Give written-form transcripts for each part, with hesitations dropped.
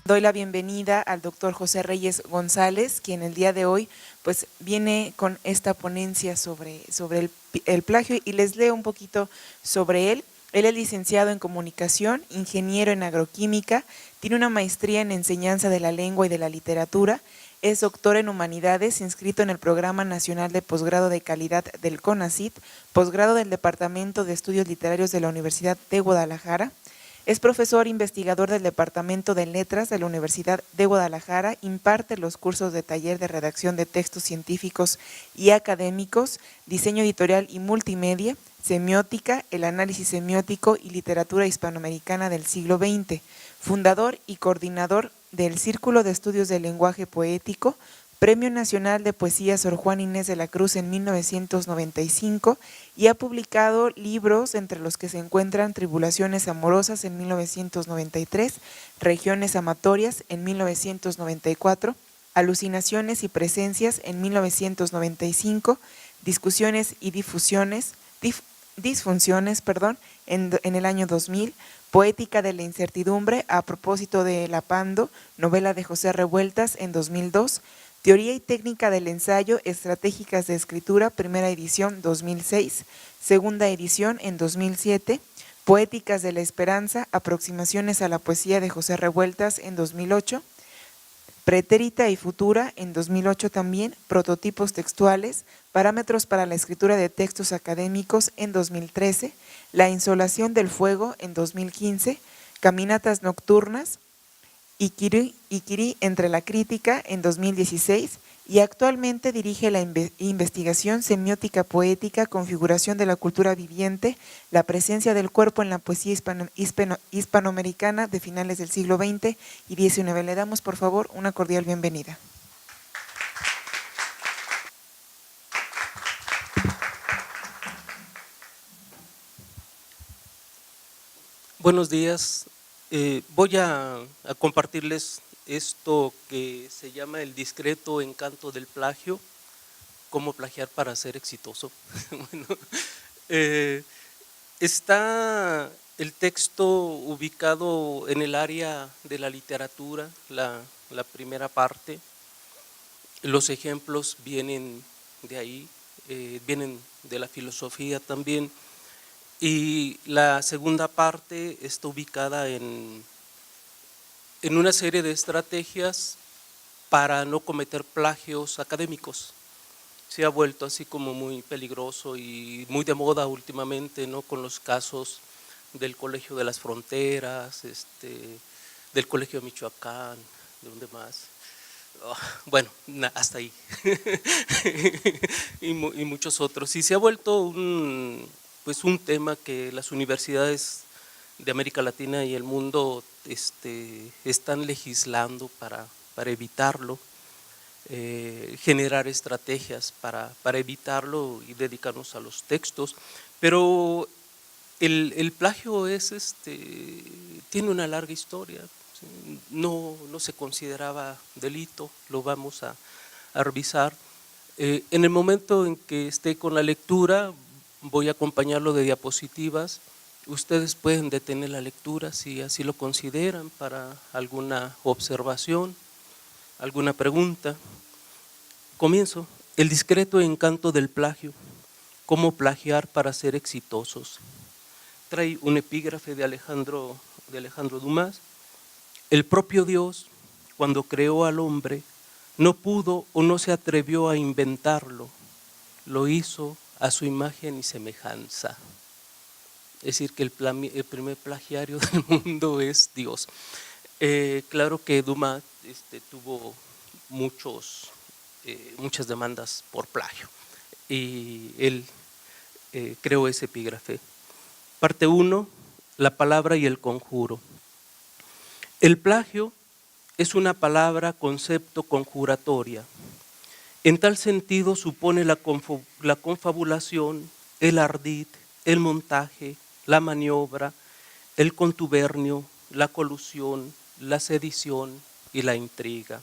Doy la bienvenida al doctor José Reyes González, quien el día de hoy pues viene con esta ponencia sobre el plagio, y les leo un poquito sobre él. Él es licenciado en comunicación, ingeniero en agroquímica, tiene una maestría en enseñanza de la lengua y de la literatura, es doctor en humanidades, inscrito en el Programa Nacional de Posgrado de Calidad del CONACYT, posgrado del Departamento de Estudios Literarios de la Universidad de Guadalajara. Es profesor investigador del Departamento de Letras de la Universidad de Guadalajara, imparte los cursos de taller de redacción de textos científicos y académicos, diseño editorial y multimedia, semiótica, el análisis semiótico y literatura hispanoamericana del siglo XX, fundador y coordinador del Círculo de Estudios del Lenguaje Poético, Premio Nacional de Poesía Sor Juana Inés de la Cruz en 1995, y ha publicado libros entre los que se encuentran Tribulaciones Amorosas en 1993, Regiones Amatorias en 1994, Alucinaciones y Presencias en 1995, Discusiones y Disfunciones en el año 2000, Poética de la Incertidumbre a propósito de La Pando, novela de José Revueltas en 2002, Teoría y técnica del ensayo, estratégicas de escritura, primera edición 2006, segunda edición en 2007, Poéticas de la Esperanza, aproximaciones a la poesía de José Revueltas en 2008, Pretérita y Futura en 2008 también, Prototipos textuales, parámetros para la escritura de textos académicos en 2013, La insolación del fuego en 2015, Caminatas nocturnas, Iquiri entre la crítica en 2016, y actualmente dirige la investigación semiótica poética, configuración de la cultura viviente, la presencia del cuerpo en la poesía hispanoamericana de finales del siglo XX y XIX. Le damos por favor una cordial bienvenida. Buenos días. Voy a compartirles esto que se llama el discreto encanto del plagio, cómo plagiar para ser exitoso. Bueno, está el texto ubicado en el área de la literatura, la primera parte. Los ejemplos vienen de ahí, vienen de la filosofía también. Y la segunda parte está ubicada en una serie de estrategias para no cometer plagios académicos. Se ha vuelto así como muy peligroso y muy de moda últimamente, ¿no? Con los casos del Colegio de las Fronteras, del Colegio de Michoacán, ¿de dónde más? Bueno, hasta ahí. y muchos otros. Y se ha vuelto un tema que las universidades de América Latina y el mundo están legislando para evitarlo, generar estrategias para evitarlo y dedicarnos a los textos. Pero el plagio tiene una larga historia. No se consideraba delito, lo vamos a revisar. En el momento en que esté con la lectura, voy a acompañarlo de diapositivas. Ustedes pueden detener la lectura si así lo consideran para alguna observación, alguna pregunta. Comienzo. El discreto encanto del plagio. ¿Cómo plagiar para ser exitosos? Trae un epígrafe de Alejandro Dumas. El propio Dios, cuando creó al hombre, no pudo o no se atrevió a inventarlo, lo hizo a su imagen y semejanza. Es decir, que el primer plagiario del mundo es Dios. Claro que Dumas tuvo muchas demandas por plagio y él creó ese epígrafe. Parte 1, la palabra y el conjuro. El plagio es una palabra concepto conjuratoria. En tal sentido supone la confabulación, el ardid, el montaje, la maniobra, el contubernio, la colusión, la sedición y la intriga.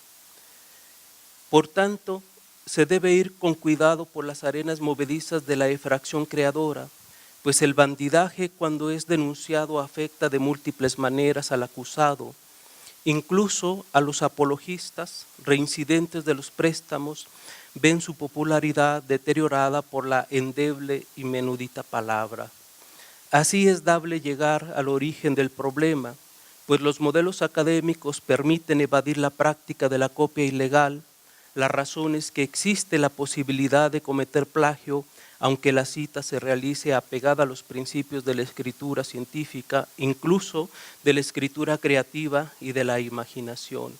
Por tanto, se debe ir con cuidado por las arenas movedizas de la efracción creadora, pues el bandidaje, cuando es denunciado, afecta de múltiples maneras al acusado Incluso a los apologistas reincidentes de los préstamos ven su popularidad deteriorada por la endeble y menudita palabra. Así es dable llegar al origen del problema, pues los modelos académicos permiten evadir la práctica de la copia ilegal. La razón es que existe la posibilidad de cometer plagio, aunque la cita se realice apegada a los principios de la escritura científica, incluso de la escritura creativa y de la imaginación.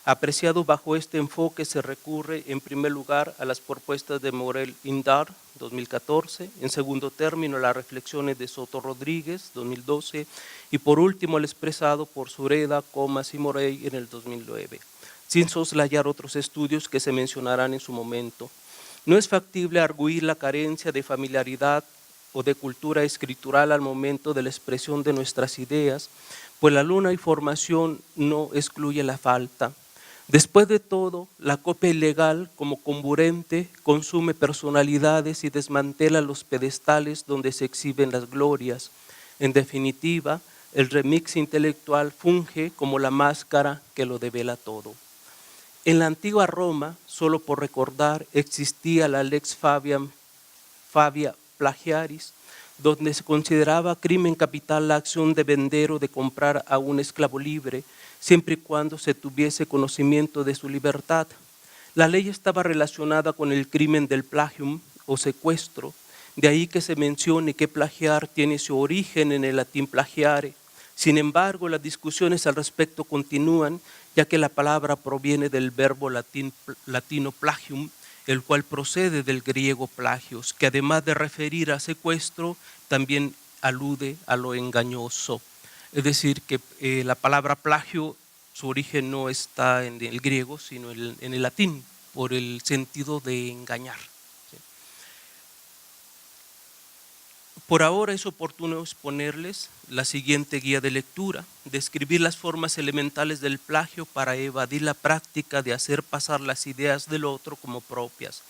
Apreciado bajo este enfoque, se recurre en primer lugar a las propuestas de Morel Indar, 2014, en segundo término a las reflexiones de Soto Rodríguez, 2012, y por último al expresado por Sureda, Comas y Morey en el 2009, sin soslayar otros estudios que se mencionarán en su momento. No es factible arguir la carencia de familiaridad o de cultura escritural al momento de la expresión de nuestras ideas, pues la luna y formación no excluye la falta. Después de todo, la copia ilegal como comburente consume personalidades y desmantela los pedestales donde se exhiben las glorias. En definitiva, el remix intelectual funge como la máscara que lo devela todo. En la antigua Roma, solo por recordar, existía la lex Fabia Plagiaris, donde se consideraba crimen capital la acción de vender o de comprar a un esclavo libre, siempre y cuando se tuviese conocimiento de su libertad. La ley estaba relacionada con el crimen del plagium o secuestro, de ahí que se mencione que plagiar tiene su origen en el latín plagiare. Sin embargo, las discusiones al respecto continúan, ya que la palabra proviene del verbo latino plagium, el cual procede del griego plagios, que además de referir a secuestro, también alude a lo engañoso. Es decir, que la palabra plagio, su origen no está en el griego, sino en el latín, por el sentido de engañar. Por ahora es oportuno exponerles la siguiente guía de lectura, describir las formas elementales del plagio para evadir la práctica de hacer pasar las ideas del otro como propias.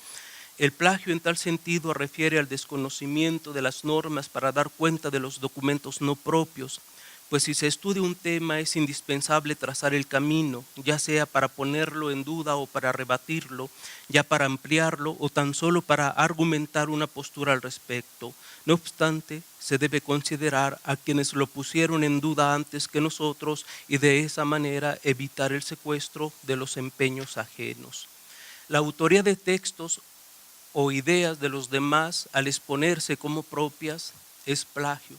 El plagio en tal sentido refiere al desconocimiento de las normas para dar cuenta de los documentos no propios, pues si se estudia un tema es indispensable trazar el camino, ya sea para ponerlo en duda o para rebatirlo, ya para ampliarlo o tan solo para argumentar una postura al respecto. No obstante, se debe considerar a quienes lo pusieron en duda antes que nosotros y de esa manera evitar el secuestro de los empeños ajenos. La autoría de textos o ideas de los demás al exponerse como propias es plagio.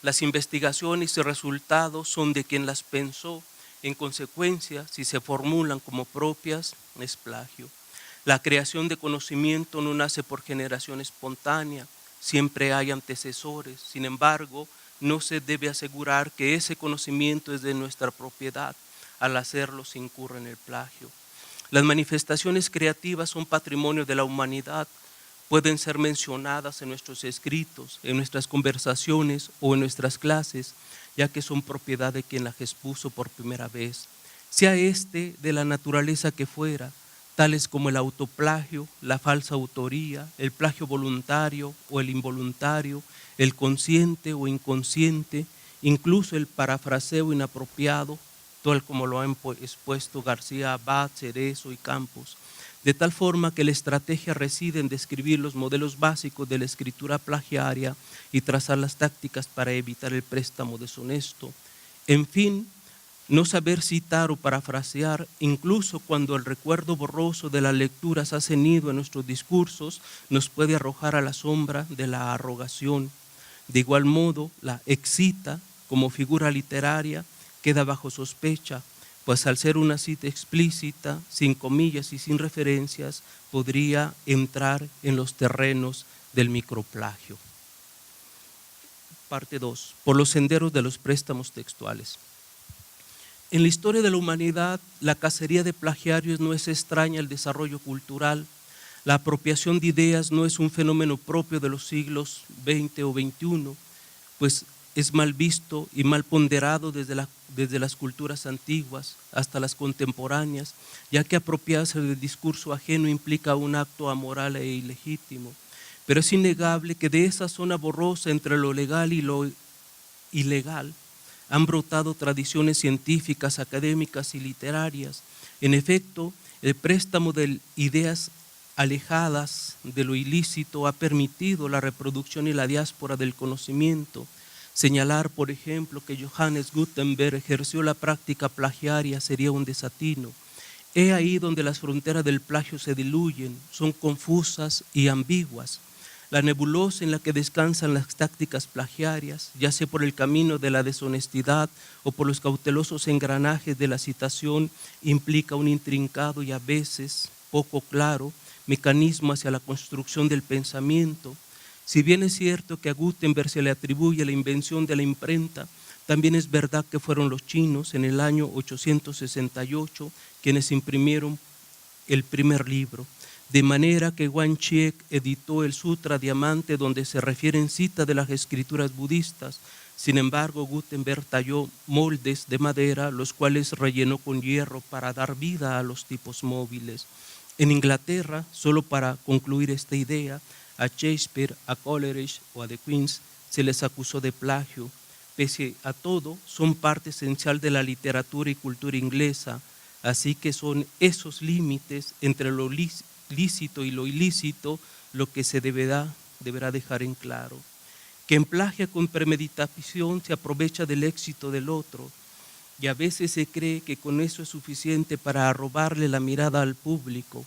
Las investigaciones y resultados son de quien las pensó. En consecuencia, si se formulan como propias, es plagio. La creación de conocimiento no nace por generación espontánea, siempre hay antecesores. Sin embargo, no se debe asegurar que ese conocimiento es de nuestra propiedad. Al hacerlo se incurre en el plagio. Las manifestaciones creativas son patrimonio de la humanidad. Pueden ser mencionadas en nuestros escritos, en nuestras conversaciones o en nuestras clases, ya que son propiedad de quien las expuso por primera vez, sea este de la naturaleza que fuera, tales como el autoplagio, la falsa autoría, el plagio voluntario o el involuntario, el consciente o inconsciente, incluso el parafraseo inapropiado, tal como lo han expuesto García Abad, Cerezo y Campos. De tal forma que la estrategia reside en describir los modelos básicos de la escritura plagiaria y trazar las tácticas para evitar el préstamo deshonesto. En fin, no saber citar o parafrasear, incluso cuando el recuerdo borroso de las lecturas hace nido en nuestros discursos, nos puede arrojar a la sombra de la arrogación. De igual modo, la excita como figura literaria queda bajo sospecha, pues al ser una cita explícita, sin comillas y sin referencias, podría entrar en los terrenos del microplagio. Parte 2. Por los senderos de los préstamos textuales. En la historia de la humanidad, la cacería de plagiarios no es extraña al desarrollo cultural. La apropiación de ideas no es un fenómeno propio de los siglos XX o XXI, pues es mal visto y mal ponderado desde las culturas antiguas hasta las contemporáneas, ya que apropiarse del discurso ajeno implica un acto amoral e ilegítimo. Pero es innegable que de esa zona borrosa entre lo legal y lo ilegal han brotado tradiciones científicas, académicas y literarias. En efecto, el préstamo de ideas alejadas de lo ilícito ha permitido la reproducción y la diáspora del conocimiento. Señalar, por ejemplo, que Johannes Gutenberg ejerció la práctica plagiaria sería un desatino. He ahí donde las fronteras del plagio se diluyen, son confusas y ambiguas. La nebulosa en la que descansan las tácticas plagiarias, ya sea por el camino de la deshonestidad o por los cautelosos engranajes de la citación, implica un intrincado y a veces poco claro mecanismo hacia la construcción del pensamiento. Si bien es cierto que a Gutenberg se le atribuye la invención de la imprenta, también es verdad que fueron los chinos en el año 868 quienes imprimieron el primer libro. De manera que Wang Chiek editó el Sutra Diamante, donde se refieren citas de las escrituras budistas. Sin embargo, Gutenberg talló moldes de madera, los cuales rellenó con hierro para dar vida a los tipos móviles. En Inglaterra, solo para concluir esta idea, a Shakespeare, a Coleridge o a De Queens se les acusó de plagio. Pese a todo, son parte esencial de la literatura y cultura inglesa, así que son esos límites entre lo lícito y lo ilícito lo que se deberá dejar en claro. Quien plagia con premeditación se aprovecha del éxito del otro y a veces se cree que con eso es suficiente para robarle la mirada al público.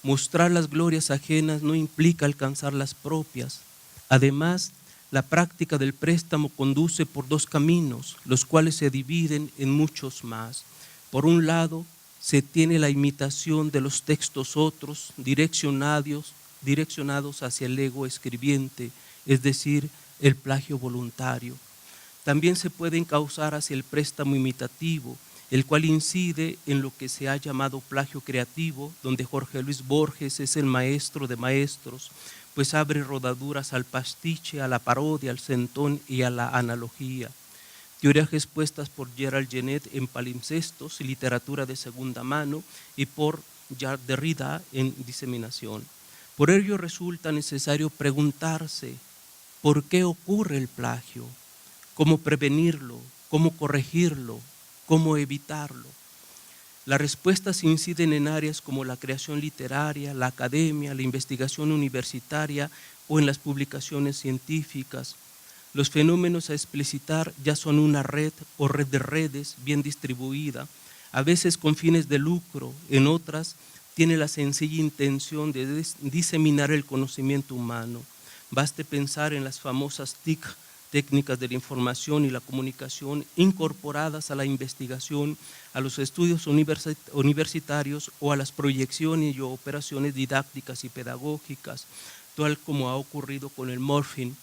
Mostrar las glorias ajenas no implica alcanzar las propias. Además, la práctica del préstamo conduce por dos caminos, los cuales se dividen en muchos más. Por un lado, se tiene la imitación de los textos otros direccionados hacia el ego escribiente, es decir, el plagio voluntario. También se puede encauzar hacia el préstamo imitativo, el cual incide en lo que se ha llamado plagio creativo, donde Jorge Luis Borges es el maestro de maestros, pues abre rodaduras al pastiche, a la parodia, al centón y a la analogía. Teorías expuestas por Gerald Genet en Palimpsestos y literatura de segunda mano y por Jacques Derrida en Diseminación. Por ello resulta necesario preguntarse ¿por qué ocurre el plagio? ¿Cómo prevenirlo? ¿Cómo corregirlo? ¿Cómo evitarlo? Las respuestas inciden en áreas como la creación literaria, la academia, la investigación universitaria o en las publicaciones científicas. Los fenómenos a explicitar ya son una red o red de redes bien distribuida, a veces con fines de lucro, en otras tiene la sencilla intención de diseminar el conocimiento humano. Baste pensar en las famosas TIC, técnicas de la información y la comunicación, incorporadas a la investigación, a los estudios universitarios o a las proyecciones y operaciones didácticas y pedagógicas, tal como ha ocurrido con el morphing,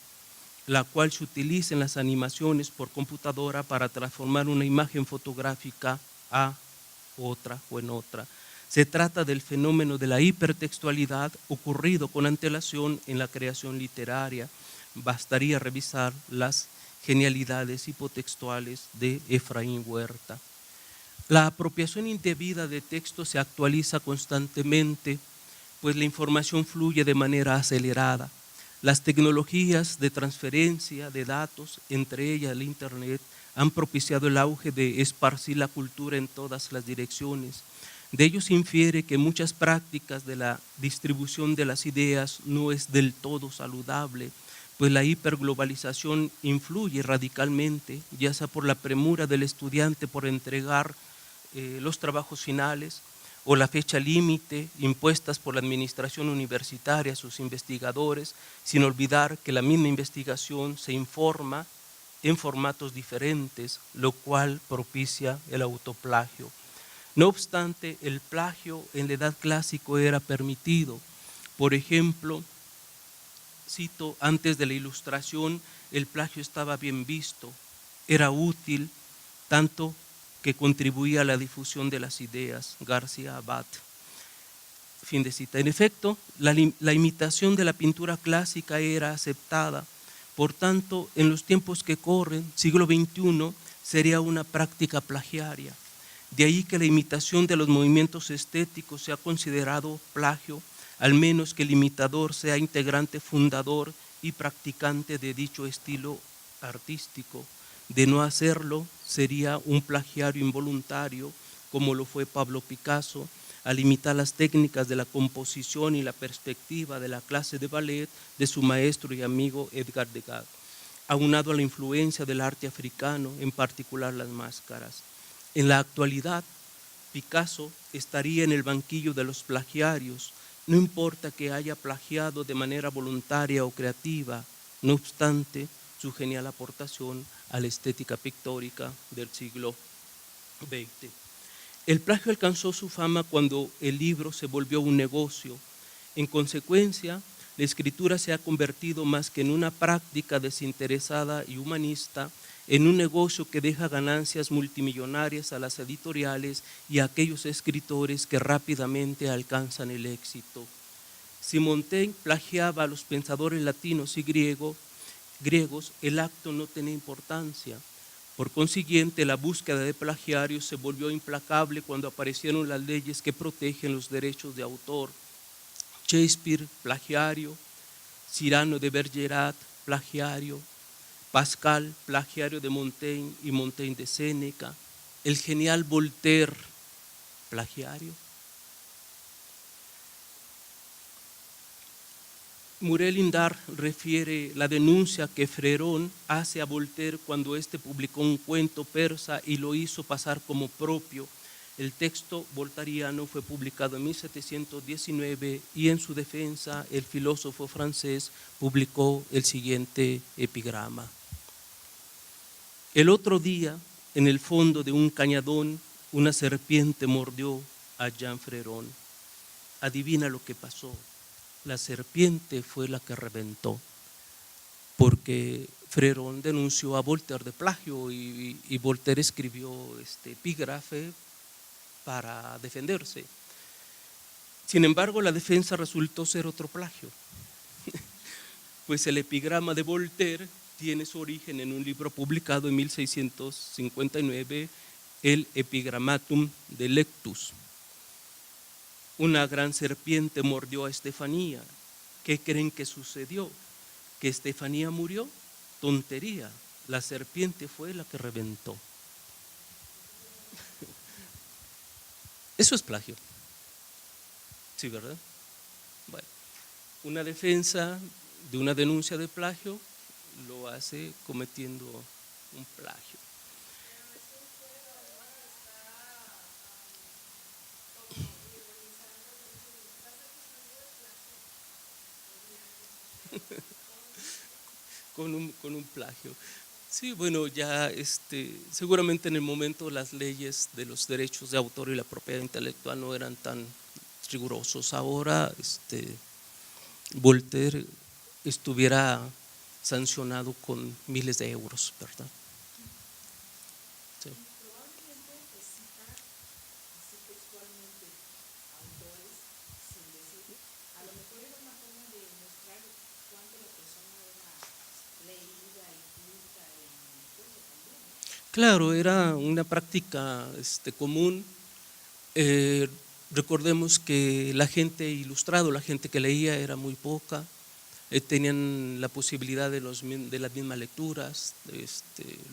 la cual se utiliza en las animaciones por computadora para transformar una imagen fotográfica a otra o en otra. Se trata del fenómeno de la hipertextualidad ocurrido con antelación en la creación literaria. Bastaría revisar las genialidades hipotextuales de Efraín Huerta. La apropiación indebida de textos se actualiza constantemente, pues la información fluye de manera acelerada. Las tecnologías de transferencia de datos, entre ellas el Internet, han propiciado el auge de esparcir la cultura en todas las direcciones. De ello se infiere que muchas prácticas de la distribución de las ideas no es del todo saludable, pues la hiperglobalización influye radicalmente, ya sea por la premura del estudiante por entregar los trabajos finales o la fecha límite impuestas por la administración universitaria a sus investigadores, sin olvidar que la misma investigación se informa en formatos diferentes, lo cual propicia el autoplagio. No obstante, el plagio en la edad clásica era permitido. Por ejemplo, cito, antes de la Ilustración, el plagio estaba bien visto, era útil, tanto que contribuía a la difusión de las ideas. García Abad. Fin de cita. En efecto, la imitación de la pintura clásica era aceptada. Por tanto, en los tiempos que corren, siglo XXI, sería una práctica plagiaria. De ahí que la imitación de los movimientos estéticos sea considerado plagio, al menos que el imitador sea integrante fundador y practicante de dicho estilo artístico. De no hacerlo, sería un plagiario involuntario, como lo fue Pablo Picasso, al imitar las técnicas de la composición y la perspectiva de la clase de ballet de su maestro y amigo Edgar Degas, aunado a la influencia del arte africano, en particular las máscaras. En la actualidad, Picasso estaría en el banquillo de los plagiarios, no importa que haya plagiado de manera voluntaria o creativa, no obstante su genial aportación a la estética pictórica del siglo XX. El plagio alcanzó su fama cuando el libro se volvió un negocio. En consecuencia, la escritura se ha convertido más que en una práctica desinteresada y humanista, en un negocio que deja ganancias multimillonarias a las editoriales y a aquellos escritores que rápidamente alcanzan el éxito. Si Montaigne plagiaba a los pensadores latinos y griegos, el acto no tenía importancia. Por consiguiente, la búsqueda de plagiarios se volvió implacable cuando aparecieron las leyes que protegen los derechos de autor. Shakespeare, plagiario; Cyrano de Bergerac, plagiario; Pascal, plagiario de Montaigne y Montaigne de Séneca; el genial Voltaire, plagiario. Muriel Lindar refiere la denuncia que Fréron hace a Voltaire cuando éste publicó un cuento persa y lo hizo pasar como propio. El texto voltairiano fue publicado en 1719 y en su defensa el filósofo francés publicó el siguiente epigrama. El otro día, en el fondo de un cañadón, una serpiente mordió a Jean Fréron. Adivina lo que pasó. La serpiente fue la que reventó, porque Fréron denunció a Voltaire de plagio y Voltaire escribió este epígrafe para defenderse. Sin embargo, la defensa resultó ser otro plagio, pues el epigrama de Voltaire tiene su origen en un libro publicado en 1659, el Epigrammatum de Lectus. Una gran serpiente mordió a Estefanía. ¿Qué creen que sucedió? ¿Que Estefanía murió? Tontería, la serpiente fue la que reventó. Eso es plagio. Sí, ¿verdad? Bueno, una defensa de una denuncia de plagio lo hace cometiendo un plagio. Con un plagio. Sí, bueno, ya seguramente en el momento las leyes de los derechos de autor y la propiedad intelectual no eran tan rigurosos. Ahora Voltaire estuviera sancionado con miles de euros, ¿verdad? Sí. Claro, era una práctica común. Recordemos que la gente ilustrada, la gente que leía era muy poca, tenían la posibilidad de las mismas lecturas,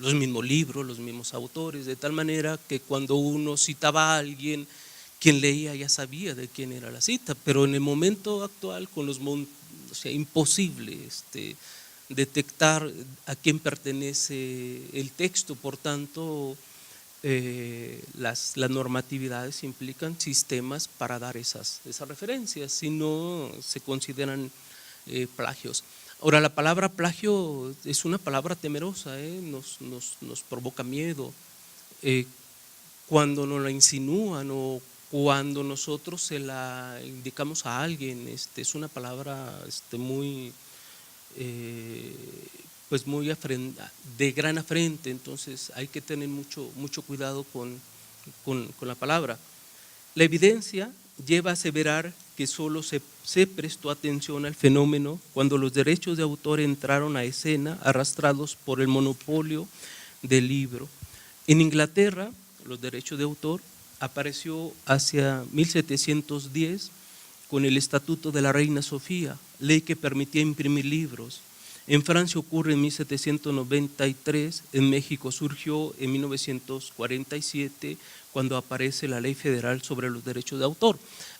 los mismos libros, los mismos autores, de tal manera que cuando uno citaba a alguien, quien leía ya sabía de quién era la cita, pero en el momento actual con imposible detectar a quién pertenece el texto. Por tanto, las normatividades implican sistemas para dar esas referencias, si no se consideran plagios. Ahora, la palabra plagio es una palabra temerosa, nos provoca miedo. Cuando nos la insinúan o cuando nosotros se la indicamos a alguien, es una palabra muy de gran afrente. Entonces hay que tener mucho cuidado con la palabra. La evidencia lleva a aseverar que solo se prestó atención al fenómeno cuando los derechos de autor entraron a escena, arrastrados por el monopolio del libro. En Inglaterra, los derechos de autor apareció hacia 1710 con el Estatuto de la Reina Sofía, ley que permitía imprimir libros. En Francia ocurre en 1793, en México surgió en 1947, cuando aparece la Ley Federal sobre los Derechos de Autor,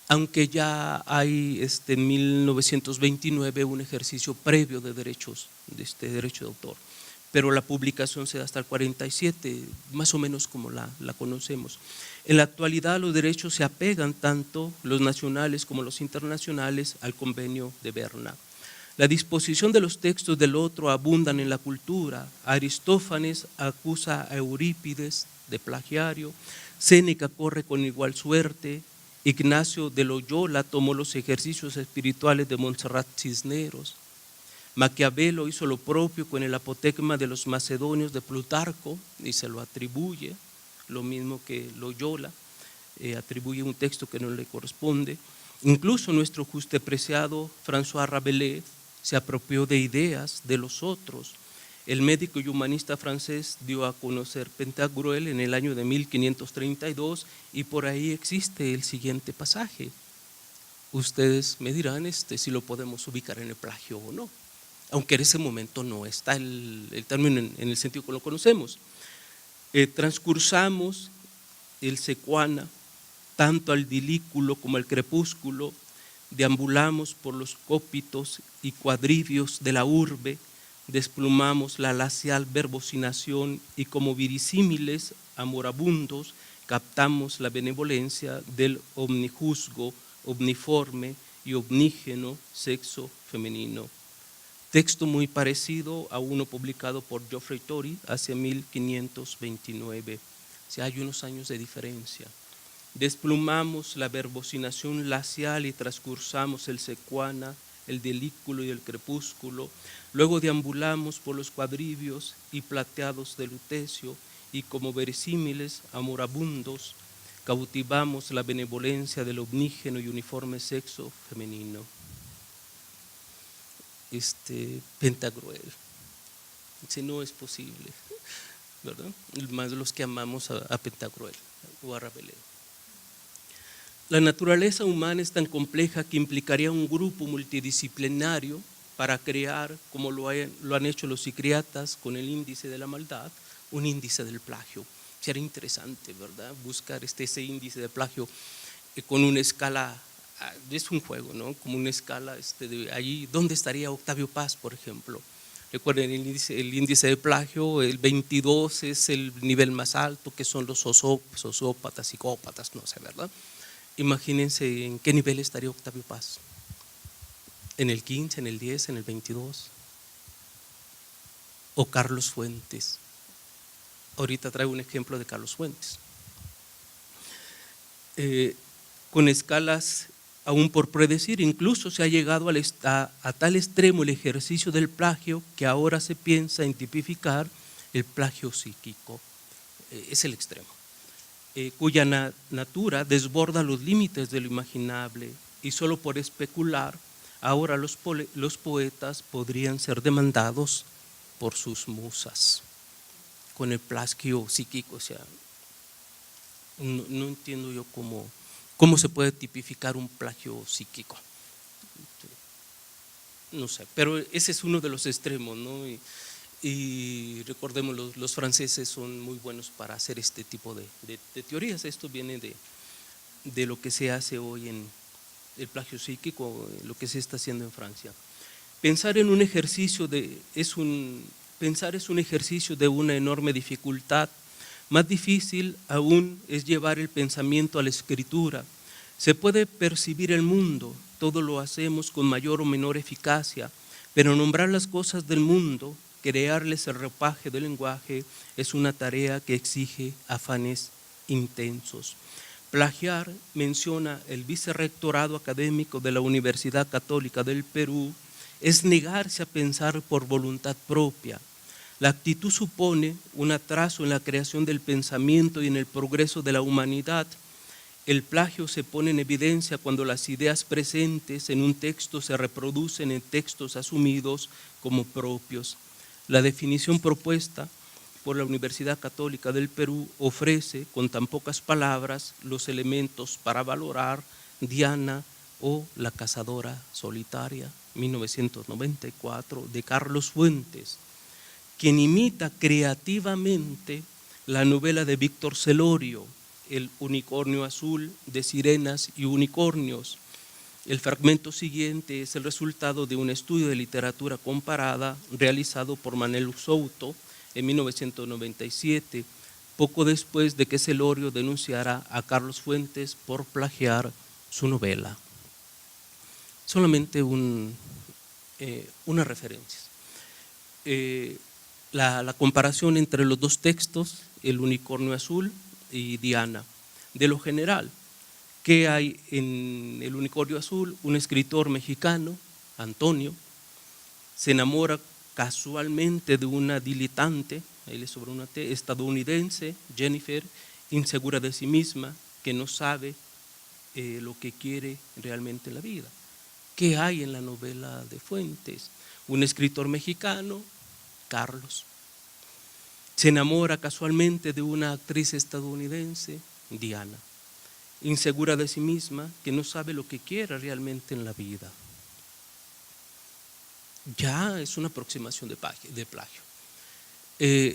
aunque ya hay en 1929 un ejercicio previo de derechos, de derecho de autor, pero la publicación se da hasta el 47, más o menos como la conocemos. En la actualidad los derechos se apegan tanto los nacionales como los internacionales al Convenio de Berna. La disposición de los textos del otro abundan en la cultura. Aristófanes acusa a Eurípides de plagiario, Séneca corre con igual suerte, Ignacio de Loyola tomó los ejercicios espirituales de Montserrat Cisneros, Maquiavelo hizo lo propio con el apotegma de los macedonios de Plutarco y se lo atribuye, lo mismo que Loyola atribuye un texto que no le corresponde. Incluso nuestro justepreciado François Rabelais se apropió de ideas de los otros. El médico y humanista francés dio a conocer Pantagruel en el año de 1532 y por ahí existe el siguiente pasaje. Ustedes me dirán si lo podemos ubicar en el plagio o no, aunque en ese momento no está el término en el sentido que lo conocemos. Transcursamos el secuana, tanto al dilículo como al crepúsculo, deambulamos por los cópitos y cuadrivios de la urbe, desplumamos la lacial verbocinación y como virisímiles amorabundos captamos la benevolencia del omnijuzgo, omniforme y omnígeno sexo femenino. Texto muy parecido a uno publicado por Geoffrey Tory hacia 1529, o sea, hay unos años de diferencia. Desplumamos la verbocinación lacial y transcursamos el secuana, el delículo y el crepúsculo, luego deambulamos por los cuadrivios y plateados de lutecio y como verisímiles amorabundos cautivamos la benevolencia del omnígeno y uniforme sexo femenino. Pantagruel, si no es posible, ¿verdad? Más los que amamos a Pantagruel o a Rabelais. La naturaleza humana es tan compleja que implicaría un grupo multidisciplinario para crear, como lo han hecho los psiquiatras con el índice de la maldad, un índice del plagio. Sería interesante, ¿verdad? Buscar ese índice de plagio con una escala, es un juego, ¿no? Como una escala de allí, ¿dónde estaría Octavio Paz, por ejemplo? Recuerden el índice de plagio, el 22 es el nivel más alto, que son los sociópatas, psicópatas, no sé, ¿verdad? Imagínense en qué nivel estaría Octavio Paz, en el 15, en el 10, en el 22, o Carlos Fuentes. Ahorita traigo un ejemplo de Carlos Fuentes. Con escalas aún por predecir, incluso se ha llegado a tal extremo el ejercicio del plagio que ahora se piensa en tipificar el plagio psíquico, es el extremo. Cuya natura desborda los límites de lo imaginable y solo por especular, ahora los poetas podrían ser demandados por sus musas, con el plagio psíquico. O sea, no entiendo yo cómo se puede tipificar un plagio psíquico. No sé, pero ese es uno de los extremos, ¿no? Y recordemos, los franceses son muy buenos para hacer este tipo de teorías. Esto viene de lo que se hace hoy en el plagio psíquico, lo que se está haciendo en Francia. Pensar es un ejercicio de una enorme dificultad. Más difícil aún es llevar el pensamiento a la escritura. Se puede percibir el mundo, todo lo hacemos con mayor o menor eficacia, pero nombrar las cosas del mundo, crearles el ropaje del lenguaje, es una tarea que exige afanes intensos. Plagiar, menciona el vicerrectorado académico de la Universidad Católica del Perú, es negarse a pensar por voluntad propia. La actitud supone un atraso en la creación del pensamiento y en el progreso de la humanidad. El plagio se pone en evidencia cuando las ideas presentes en un texto se reproducen en textos asumidos como propios. La definición propuesta por la Universidad Católica del Perú ofrece, con tan pocas palabras, los elementos para valorar, diana, o La cazadora solitaria, 1994, de Carlos Fuentes, quien imita creativamente la novela de Víctor Celorio, El unicornio azul, de sirenas y unicornios. El fragmento siguiente es el resultado de un estudio de literatura comparada realizado por Manel Souto en 1997, poco después de que Celorio denunciara a Carlos Fuentes por plagiar su novela. Solamente unas referencias. La comparación entre los dos textos, El unicornio azul y Diana. De lo general, ¿qué hay en El unicornio azul? Un escritor mexicano, Antonio, se enamora casualmente de una diletante, ahí le sobra una T, estadounidense, Jennifer, insegura de sí misma, que no sabe lo que quiere realmente en la vida. ¿Qué hay en la novela de Fuentes? Un escritor mexicano, Carlos, se enamora casualmente de una actriz estadounidense, Diana, insegura de sí misma, que no sabe lo que quiere realmente en la vida. Ya es una aproximación de plagio.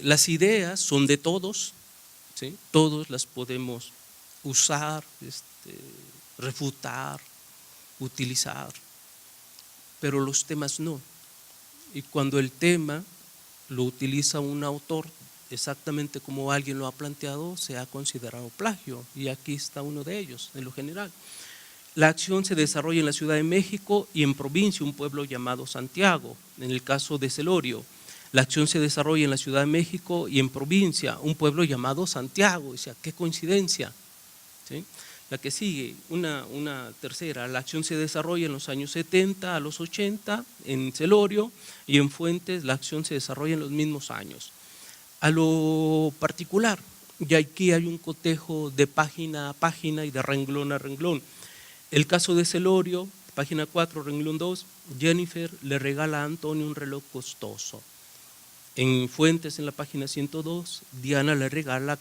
Las ideas son de todos, ¿sí? Todos las podemos usar, refutar, utilizar, pero los temas no. Y cuando el tema lo utiliza un autor exactamente como alguien lo ha planteado, se ha considerado plagio, y aquí está uno de ellos, en lo general. La acción se desarrolla en la Ciudad de México y en provincia, un pueblo llamado Santiago. En el caso de Celorio, la acción se desarrolla en la Ciudad de México y en provincia, un pueblo llamado Santiago. O sea, qué coincidencia, ¿sí? La que sigue, una tercera, la acción se desarrolla en los años 70 a los 80 en Celorio, y en Fuentes la acción se desarrolla en los mismos años. A lo particular, y aquí hay un cotejo de página a página y de renglón a renglón. El caso de Celorio, página 4, renglón 2, Jennifer le regala a Antonio un reloj costoso. En Fuentes, en la página 102, Diana le regala a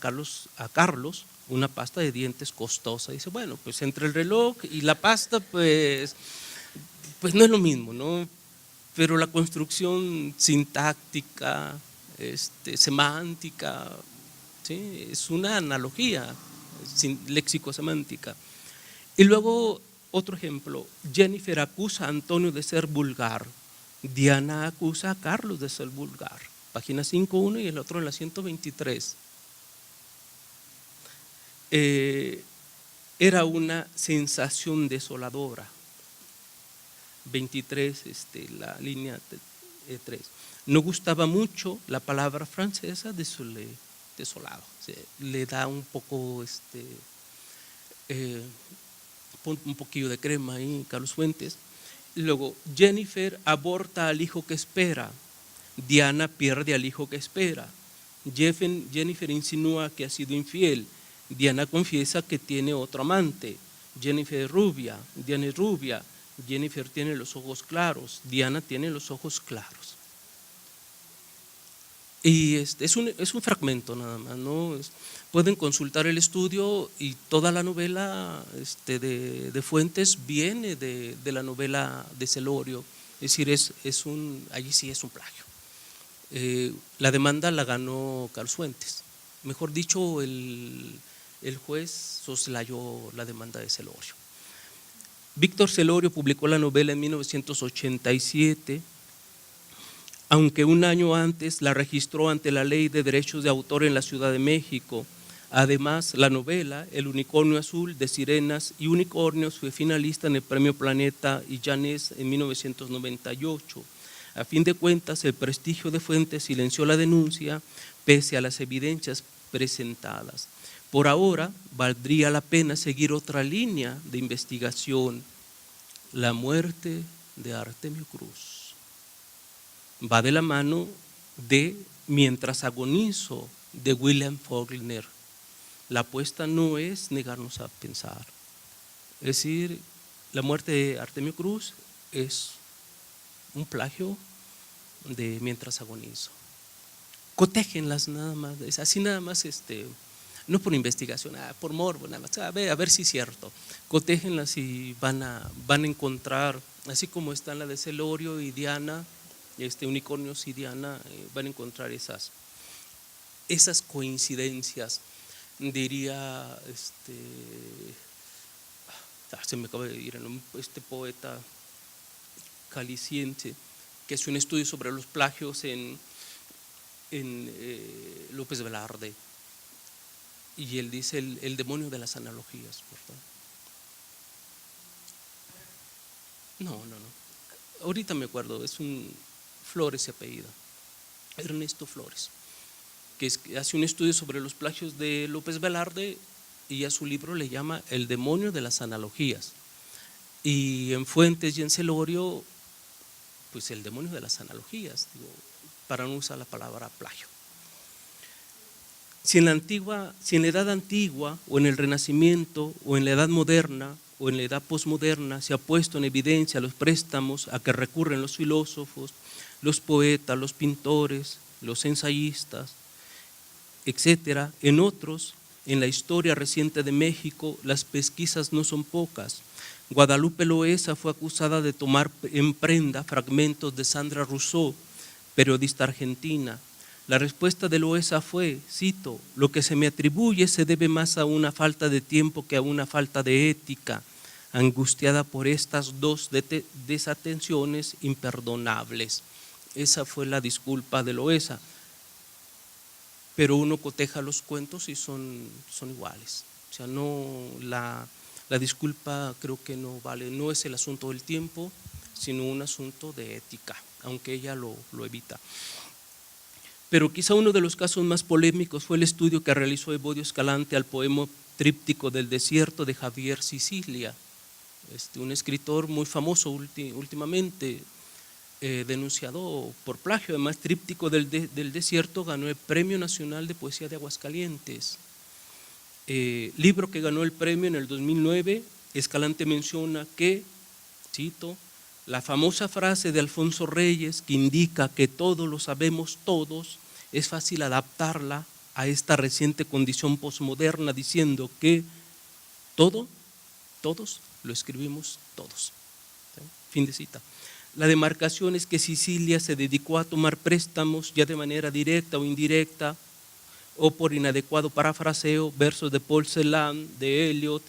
Carlos una pasta de dientes costosa. Dice, bueno, pues entre el reloj y la pasta, pues no es lo mismo, ¿no? Pero la construcción sintáctica, semántica, ¿sí? Es una analogía léxico-semántica. Y luego, otro ejemplo, Jennifer acusa a Antonio de ser vulgar, Diana acusa a Carlos de ser vulgar, página 5.1 y el otro en la 123. Era una sensación desoladora, 23, la línea 3. No gustaba mucho la palabra francesa desolado, o sea, le da un poco un poquillo de crema ahí, Carlos Fuentes. Luego, Jennifer aborta al hijo que espera, Diana pierde al hijo que espera. Jennifer insinúa que ha sido infiel, Diana confiesa que tiene otro amante. Jennifer es rubia, Diana es rubia, Jennifer tiene los ojos claros, Diana tiene los ojos claros. Y es un fragmento nada más, ¿no? Pueden consultar el estudio y toda la novela de Fuentes viene de la novela de Celorio, es decir, allí sí es un plagio. La demanda la ganó Carlos Fuentes, mejor dicho, el juez soslayó la demanda de Celorio. Víctor Celorio publicó la novela en 1987, aunque un año antes la registró ante la Ley de Derechos de Autor en la Ciudad de México. Además, la novela El unicornio azul, de sirenas y unicornios, fue finalista en el Premio Planeta y Janés en 1998. A fin de cuentas, el prestigio de Fuentes silenció la denuncia pese a las evidencias presentadas. Por ahora, valdría la pena seguir otra línea de investigación: la muerte de Artemio Cruz. Va de la mano de Mientras agonizo, de William Faulkner. La apuesta no es negarnos a pensar. Es decir, la muerte de Artemio Cruz es un plagio de Mientras agonizo. Cotéjenlas nada más, así nada más no por investigación, por morbo, nada más, a ver si es cierto. Cotéjenlas y van a encontrar, así como están la de Celorio y Diana, Unicornios y Diana, van a encontrar esas coincidencias, diría, se me acaba de ir este poeta caliciense, que hace un estudio sobre los plagios en López Velarde, y él dice el demonio de las analogías, ¿verdad? No, ahorita me acuerdo, es un Flores se apellida, Ernesto Flores, que hace un estudio sobre los plagios de López Velarde y a su libro le llama El demonio de las analogías, y en Fuentes y en Celorio, pues el demonio de las analogías, digo, para no usar la palabra plagio. Si en la edad antigua o en el Renacimiento o en la edad moderna o en la edad posmoderna se ha puesto en evidencia los préstamos a que recurren los filósofos, los poetas, los pintores, los ensayistas, etcétera, en otros, en la historia reciente de México, las pesquisas no son pocas. Guadalupe Loaesa fue acusada de tomar en prenda fragmentos de Sandra Rousseau, periodista argentina. La respuesta de Loaesa fue, cito, lo que se me atribuye se debe más a una falta de tiempo que a una falta de ética, angustiada por estas dos desatenciones imperdonables. Esa fue la disculpa de Loaesa. Pero uno coteja los cuentos y son iguales. O sea, no, la disculpa creo que no vale, no es el asunto del tiempo, sino un asunto de ética, aunque ella lo evita. Pero quizá uno de los casos más polémicos fue el estudio que realizó Evodio Escalante al poema Tríptico del Desierto de Javier Sicilia, un escritor muy famoso últimamente, denunciado por plagio. Además, Tríptico del Desierto ganó el Premio Nacional de Poesía de Aguascalientes. Libro que ganó el premio en el 2009, Escalante menciona que, cito, la famosa frase de Alfonso Reyes que indica que todo lo sabemos todos, es fácil adaptarla a esta reciente condición posmoderna diciendo que todos lo escribimos todos. ¿Sí? Fin de cita. La demarcación es que Sicilia se dedicó a tomar préstamos ya de manera directa o indirecta o por inadecuado parafraseo, versos de Paul Celan, de Eliot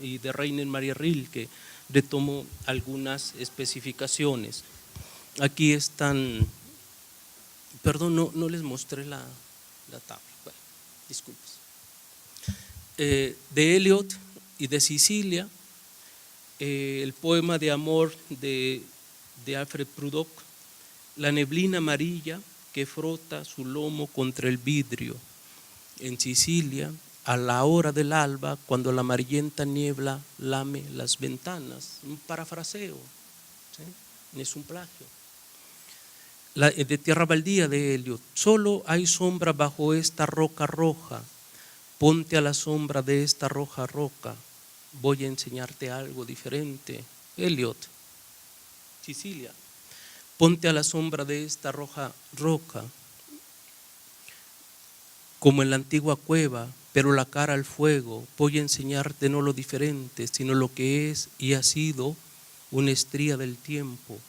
y de Rainer Maria Rilke. Retomo algunas especificaciones. Aquí están, perdón, no les mostré la tabla, bueno, disculpas. De Eliot y de Sicilia, el poema de amor de Alfred Prudhoe, la neblina amarilla que frota su lomo contra el vidrio. En Sicilia, a la hora del alba, cuando la amarillenta niebla lame las ventanas. Un parafraseo, ¿sí? Es un plagio. De Tierra Baldía de Eliot, solo hay sombra bajo esta roca roja, ponte a la sombra de esta roja roca, voy a enseñarte algo diferente. Eliot, Sicilia, ponte a la sombra de esta roja roca, como en la antigua cueva, pero la cara al fuego, voy a enseñarte no lo diferente, sino lo que es y ha sido una estría del tiempo.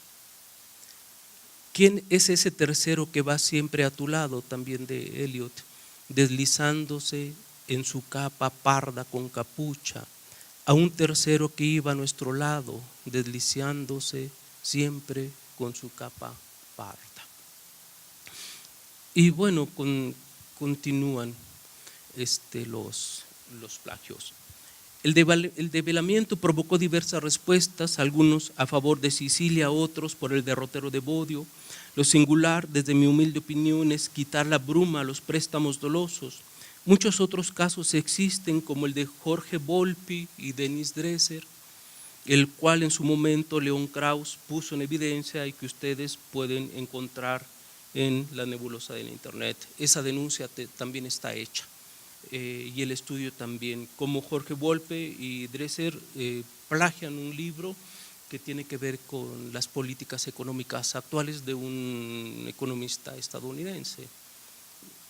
¿Quién es ese tercero que va siempre a tu lado? También de Eliot, deslizándose en su capa parda con capucha, a un tercero que iba a nuestro lado, deslizándose siempre con su capa parda. Y bueno, continúan los plagios. El develamiento provocó diversas respuestas, algunos a favor de Sicilia, otros por el derrotero de Evodio. Lo singular, desde mi humilde opinión, es quitar la bruma a los préstamos dolosos. Muchos otros casos existen, como el de Jorge Volpi y Denis Dresser, el cual en su momento León Krauss puso en evidencia y que ustedes pueden encontrar en la nebulosa del internet. Esa denuncia también está hecha. Y el estudio también, como Jorge Volpe y Dresser plagian un libro que tiene que ver con las políticas económicas actuales de un economista estadounidense.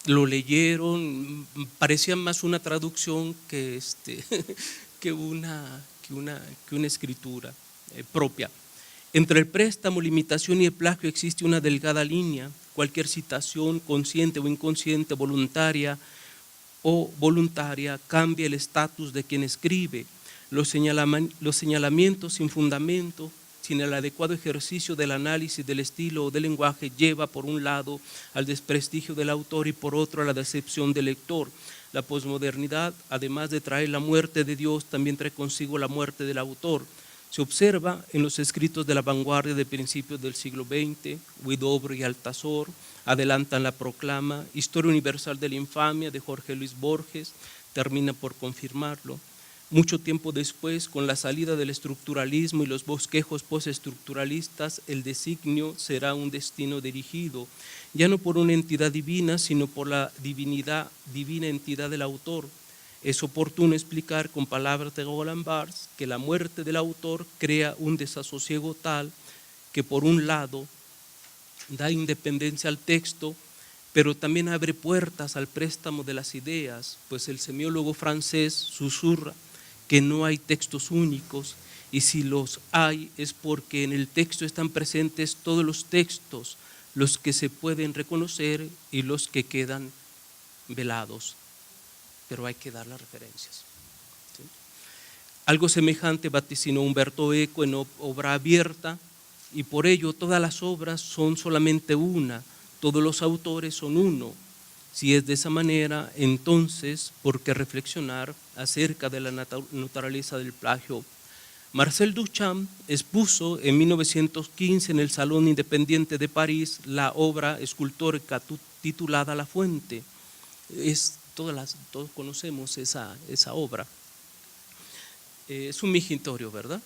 lo leyeron, parecía más una traducción que, que una escritura propia. Entre el préstamo, la imitación y el plagio existe una delgada línea. Cualquier citación, consciente o inconsciente, voluntaria o voluntaria, cambia el estatus de quien escribe. Los señalamientos sin fundamento, sin el adecuado ejercicio del análisis del estilo o del lenguaje, lleva por un lado al desprestigio del autor y por otro a la decepción del lector. La posmodernidad, además de traer la muerte de Dios, también trae consigo la muerte del autor. Se observa en los escritos de la vanguardia de principios del siglo XX, Huidobro y Altazor adelantan la proclama, Historia Universal de la Infamia de Jorge Luis Borges termina por confirmarlo. Mucho tiempo después, con la salida del estructuralismo y los bosquejos postestructuralistas, el designio será un destino dirigido, ya no por una entidad divina, sino por la divina entidad del autor. Es oportuno explicar con palabras de Roland Barthes que la muerte del autor crea un desasosiego tal que por un lado da independencia al texto, pero también abre puertas al préstamo de las ideas, pues el semiólogo francés susurra que no hay textos únicos y si los hay es porque en el texto están presentes todos los textos, los que se pueden reconocer y los que quedan velados, pero hay que dar las referencias. ¿Sí? Algo semejante vaticinó Umberto Eco en Obra Abierta y por ello todas las obras son solamente una, todos los autores son uno. Si es de esa manera, entonces, ¿por qué reflexionar acerca de la naturaleza del plagio? Marcel Duchamp expuso en 1915 en el Salón Independiente de París la obra escultórica titulada La Fuente. Todos conocemos esa obra. Es un mingitorio, ¿verdad?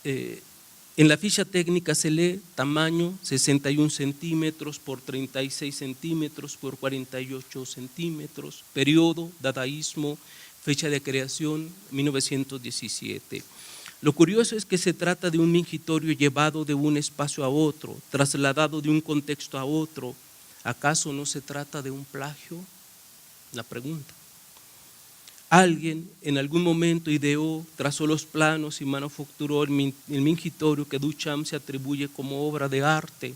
En la ficha técnica se lee tamaño 61 centímetros por 36 centímetros por 48 centímetros, periodo, dadaísmo, fecha de creación 1917. Lo curioso es que se trata de un mingitorio llevado de un espacio a otro, trasladado de un contexto a otro. ¿Acaso no se trata de un plagio? La pregunta. Alguien en algún momento ideó, trazó los planos y manufacturó el mingitorio que Duchamp se atribuye como obra de arte.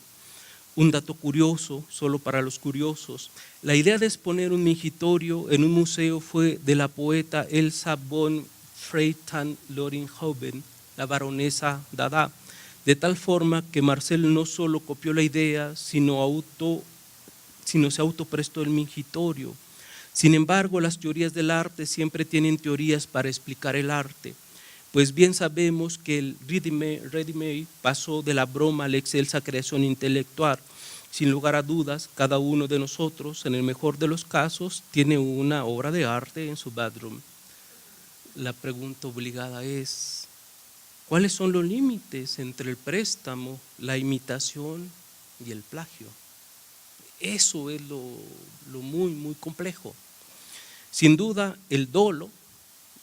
Un dato curioso, solo para los curiosos, la idea de exponer un mingitorio en un museo fue de la poeta Elsa von Freytag-Loringhoven, la baronesa Dada, de tal forma que Marcel no solo copió la idea, sino se autoprestó el mingitorio. Sin embargo, las teorías del arte siempre tienen teorías para explicar el arte, pues bien sabemos que el ready-made pasó de la broma a la excelsa creación intelectual. Sin lugar a dudas, cada uno de nosotros, en el mejor de los casos, tiene una obra de arte en su bedroom. La pregunta obligada es, ¿cuáles son los límites entre el préstamo, la imitación y el plagio? Eso es lo muy, muy complejo. Sin duda, el dolo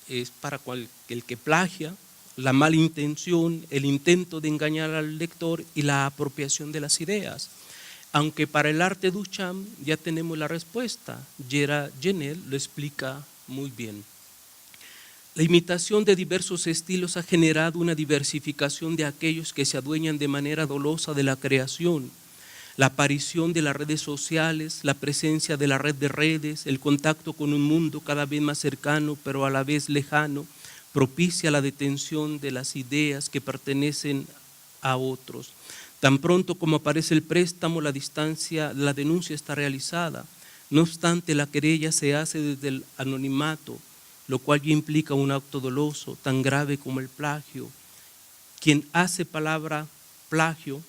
es para el que plagia, la mala intención, el intento de engañar al lector y la apropiación de las ideas. Aunque para el arte Duchamp ya tenemos la respuesta, Gerard Genel lo explica muy bien. La imitación de diversos estilos ha generado una diversificación de aquellos que se adueñan de manera dolosa de la creación. La aparición de las redes sociales, la presencia de la red de redes, el contacto con un mundo cada vez más cercano pero a la vez lejano, propicia la detención de las ideas que pertenecen a otros. Tan pronto como aparece el préstamo, la denuncia está realizada. No obstante, la querella se hace desde el anonimato, lo cual ya implica un acto doloso tan grave como el plagio. Quien hace palabra plagio,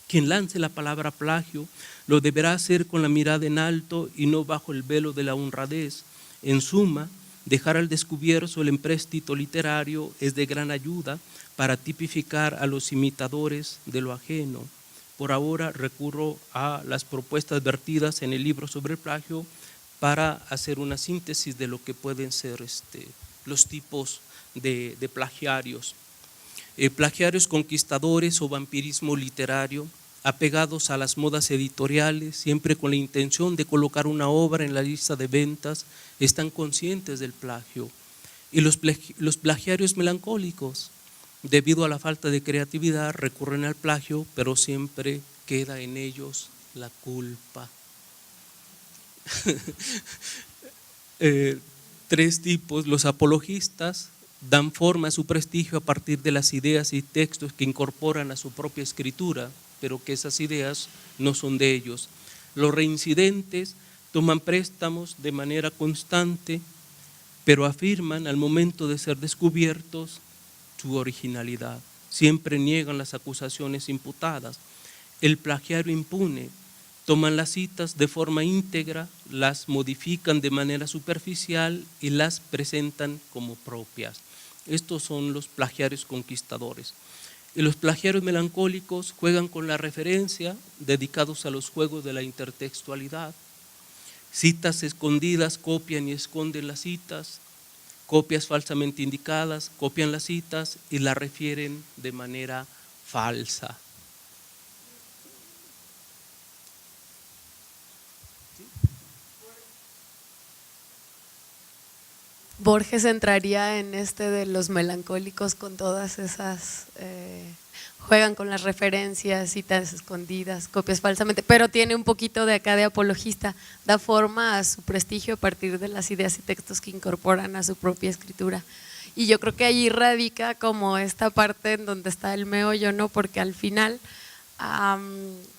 quien lance la palabra plagio, lo deberá hacer con la mirada en alto y no bajo el velo de la honradez. En suma, dejar al descubierto el empréstito literario es de gran ayuda para tipificar a los imitadores de lo ajeno. Por ahora recurro a las propuestas vertidas en el libro sobre el plagio para hacer una síntesis de lo que pueden ser los tipos de plagiarios. Plagiarios conquistadores o vampirismo literario. apegados a las modas editoriales, siempre con la intención de colocar una obra en la lista de ventas, están conscientes del plagio. Y los plagiarios melancólicos, debido a la falta de creatividad, recurren al plagio, pero siempre queda en ellos la culpa. Tres tipos: los apologistas dan forma a su prestigio a partir de las ideas y textos que incorporan a su propia escritura, pero que esas ideas no son de ellos. Los reincidentes toman préstamos de manera constante, pero afirman al momento de ser descubiertos su originalidad. Siempre niegan las acusaciones imputadas. El plagiario impune: toman las citas de forma íntegra, las modifican de manera superficial y las presentan como propias. Estos son los plagiarios conquistadores. Y los plagiarios melancólicos juegan con la referencia, dedicados a los juegos de la intertextualidad. Citas escondidas copian y esconden las citas, copias falsamente indicadas copian las citas y las refieren de manera falsa. Borges entraría en este de los melancólicos con todas esas, juegan con las referencias, citas escondidas, copias falsamente, pero tiene un poquito de acá de apologista, da forma a su prestigio a partir de las ideas y textos que incorporan a su propia escritura. Y yo creo que allí radica como esta parte en donde está el meollo, ¿no? Porque al final,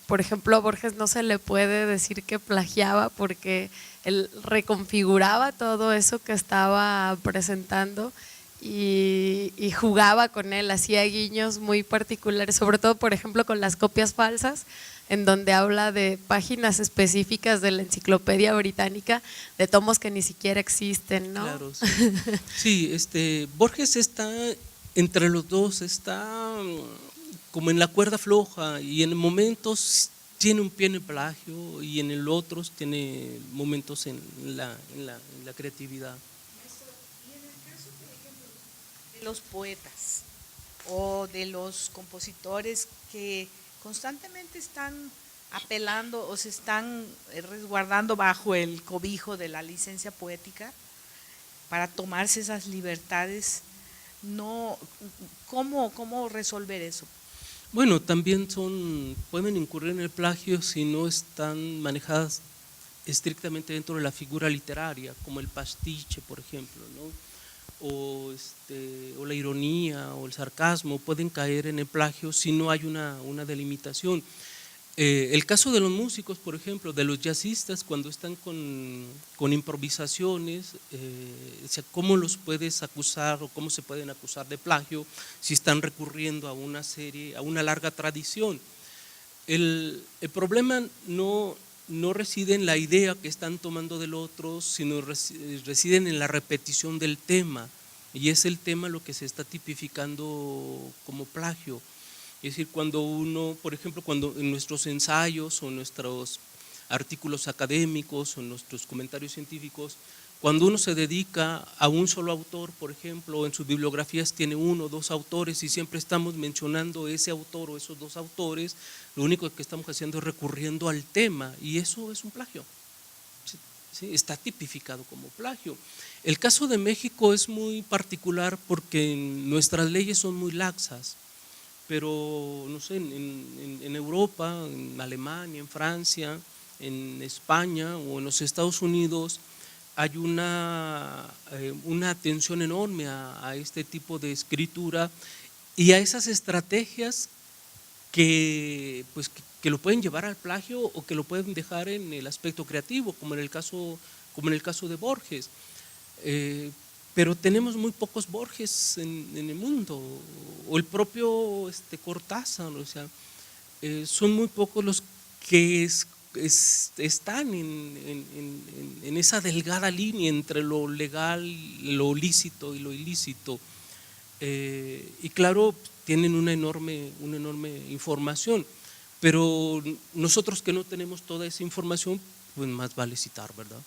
por ejemplo, a Borges no se le puede decir que plagiaba porque él reconfiguraba todo eso que estaba presentando y jugaba con él, hacía guiños muy particulares, sobre todo, por ejemplo, con las copias falsas, en donde habla de páginas específicas de la Enciclopedia Británica, de tomos que ni siquiera existen, ¿no? Claro, sí. Sí, Borges está entre los dos, está como en la cuerda floja, y en momentos tiene un pie en el plagio y en el otro tiene momentos en la creatividad. Y en el caso, por ejemplo, de los poetas o de los compositores que constantemente están apelando o se están resguardando bajo el cobijo de la licencia poética para tomarse esas libertades, no, ¿cómo resolver eso? Bueno, también pueden incurrir en el plagio si no están manejadas estrictamente dentro de la figura literaria, como el pastiche, por ejemplo, ¿no? O la ironía o el sarcasmo pueden caer en el plagio si no hay una delimitación. El caso de los músicos, por ejemplo, de los jazzistas, cuando están con improvisaciones, ¿cómo los puedes acusar o cómo se pueden acusar de plagio si están recurriendo a una larga tradición? El problema no reside en la idea que están tomando del otro, sino residen en la repetición del tema, y es el tema lo que se está tipificando como plagio. Es decir, cuando uno, por ejemplo, cuando en nuestros ensayos o nuestros artículos académicos o nuestros comentarios científicos, cuando uno se dedica a un solo autor, por ejemplo, o en sus bibliografías tiene uno o dos autores y siempre estamos mencionando ese autor o esos dos autores, lo único que estamos haciendo es recurriendo al tema, y eso es un plagio. ¿Sí? Está tipificado como plagio. El caso de México es muy particular porque nuestras leyes son muy laxas, pero no sé, en Europa, en Alemania, en Francia, en España o en los Estados Unidos hay una atención enorme a este tipo de escritura y a esas estrategias que lo pueden llevar al plagio o que lo pueden dejar en el aspecto creativo, como en el caso de Borges. Pero tenemos muy pocos Borges en el mundo, o el propio Cortázar, o sea, son muy pocos los que están en esa delgada línea entre lo legal, lo lícito y lo ilícito, y claro, tienen una enorme información, pero nosotros que no tenemos toda esa información, pues más vale citar, ¿verdad?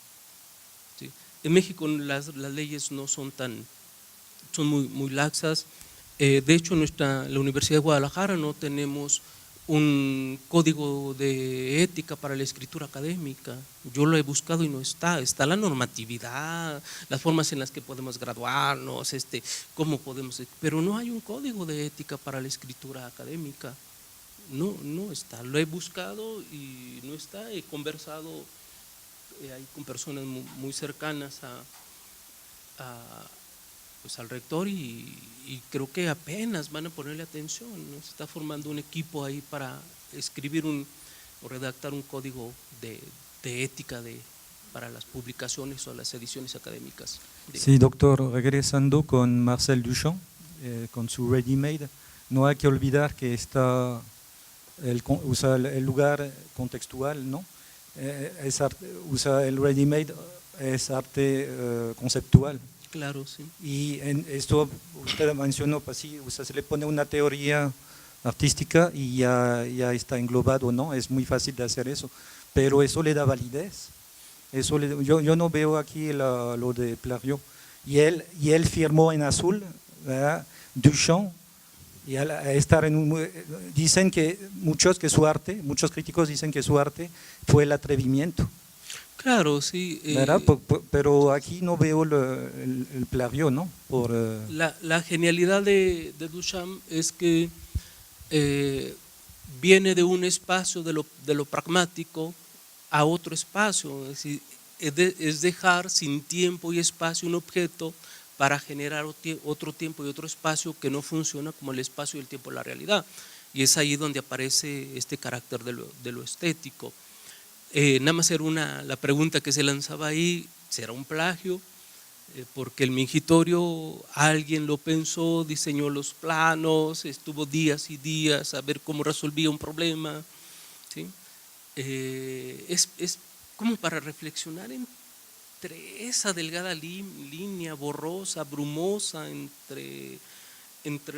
¿Sí? En México las leyes no son muy laxas. De hecho, la Universidad de Guadalajara no tenemos un código de ética para la escritura académica. Yo lo he buscado y no está. Está la normatividad, las formas en las que podemos graduarnos, cómo podemos, pero no hay un código de ética para la escritura académica. No está. Lo he buscado y no está. He conversado ahí con personas muy cercanas pues al rector y creo que apenas van a ponerle atención, ¿no? Se está formando un equipo ahí para escribir o redactar un código de ética para las publicaciones o las ediciones académicas. Sí, doctor, regresando con Marcel Duchamp, con su Ready Made, no hay que olvidar que usa el lugar contextual, ¿no? Usa el Ready Made, es arte conceptual. Claro, sí. Y en esto usted mencionó, pues sí, se le pone una teoría artística y ya está englobado, ¿no? Es muy fácil de hacer eso, pero eso le da validez. Yo no veo aquí lo de plagio. Y él firmó en azul, ¿verdad? Duchamp, y al estar dicen que muchos críticos dicen que su arte fue el atrevimiento. Claro, sí. ¿Verdad? Pero aquí no veo el plagio, ¿no? La genialidad de Duchamp es que viene de un espacio de lo pragmático a otro espacio, es decir, es dejar sin tiempo y espacio un objeto para generar otro tiempo y otro espacio que no funciona como el espacio y el tiempo de la realidad. Y es ahí donde aparece este carácter de lo estético. Nada más era la pregunta que se lanzaba ahí, ¿será un plagio? Porque el mingitorio alguien lo pensó, diseñó los planos, estuvo días y días a ver cómo resolvía un problema, ¿sí? Es como para reflexionar entre esa delgada línea borrosa, brumosa, entre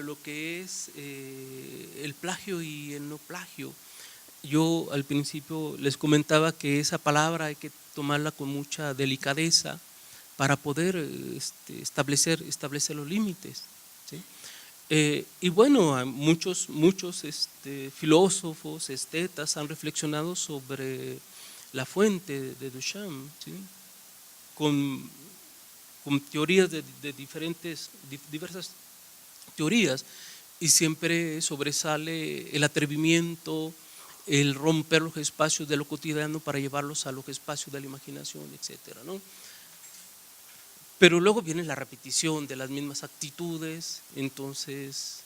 lo que es el plagio y el no plagio. Yo al principio les comentaba que esa palabra hay que tomarla con mucha delicadeza para poder establecer los límites, ¿sí? Y bueno, muchos filósofos, estetas han reflexionado sobre la fuente de Duchamp, ¿sí? con teorías de diversas teorías, y siempre sobresale el atrevimiento, el romper los espacios de lo cotidiano para llevarlos a los espacios de la imaginación, etcétera, ¿no? Pero luego viene la repetición de las mismas actitudes. Entonces,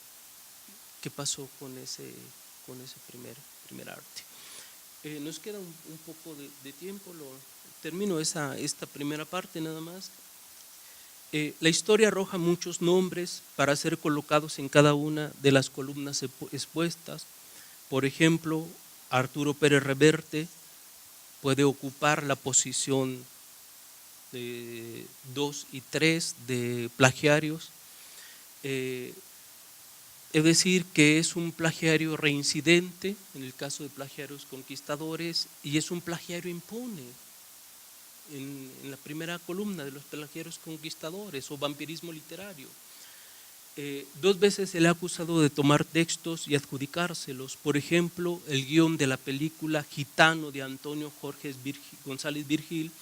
¿qué pasó con ese primer arte? Nos queda un poco de tiempo, termino esta primera parte nada más. La historia arroja muchos nombres para ser colocados en cada una de las columnas expuestas. Por ejemplo, Arturo Pérez Reverte puede ocupar la posición de 2 y 3 de plagiarios, es decir, que es un plagiario reincidente en el caso de plagiarios conquistadores, y es un plagiario impune en la primera columna de los plagiarios conquistadores o vampirismo literario. 2 veces se le ha acusado de tomar textos y adjudicárselos. Por ejemplo, el guión de la película Gitano de Antonio Jorge González Virgil,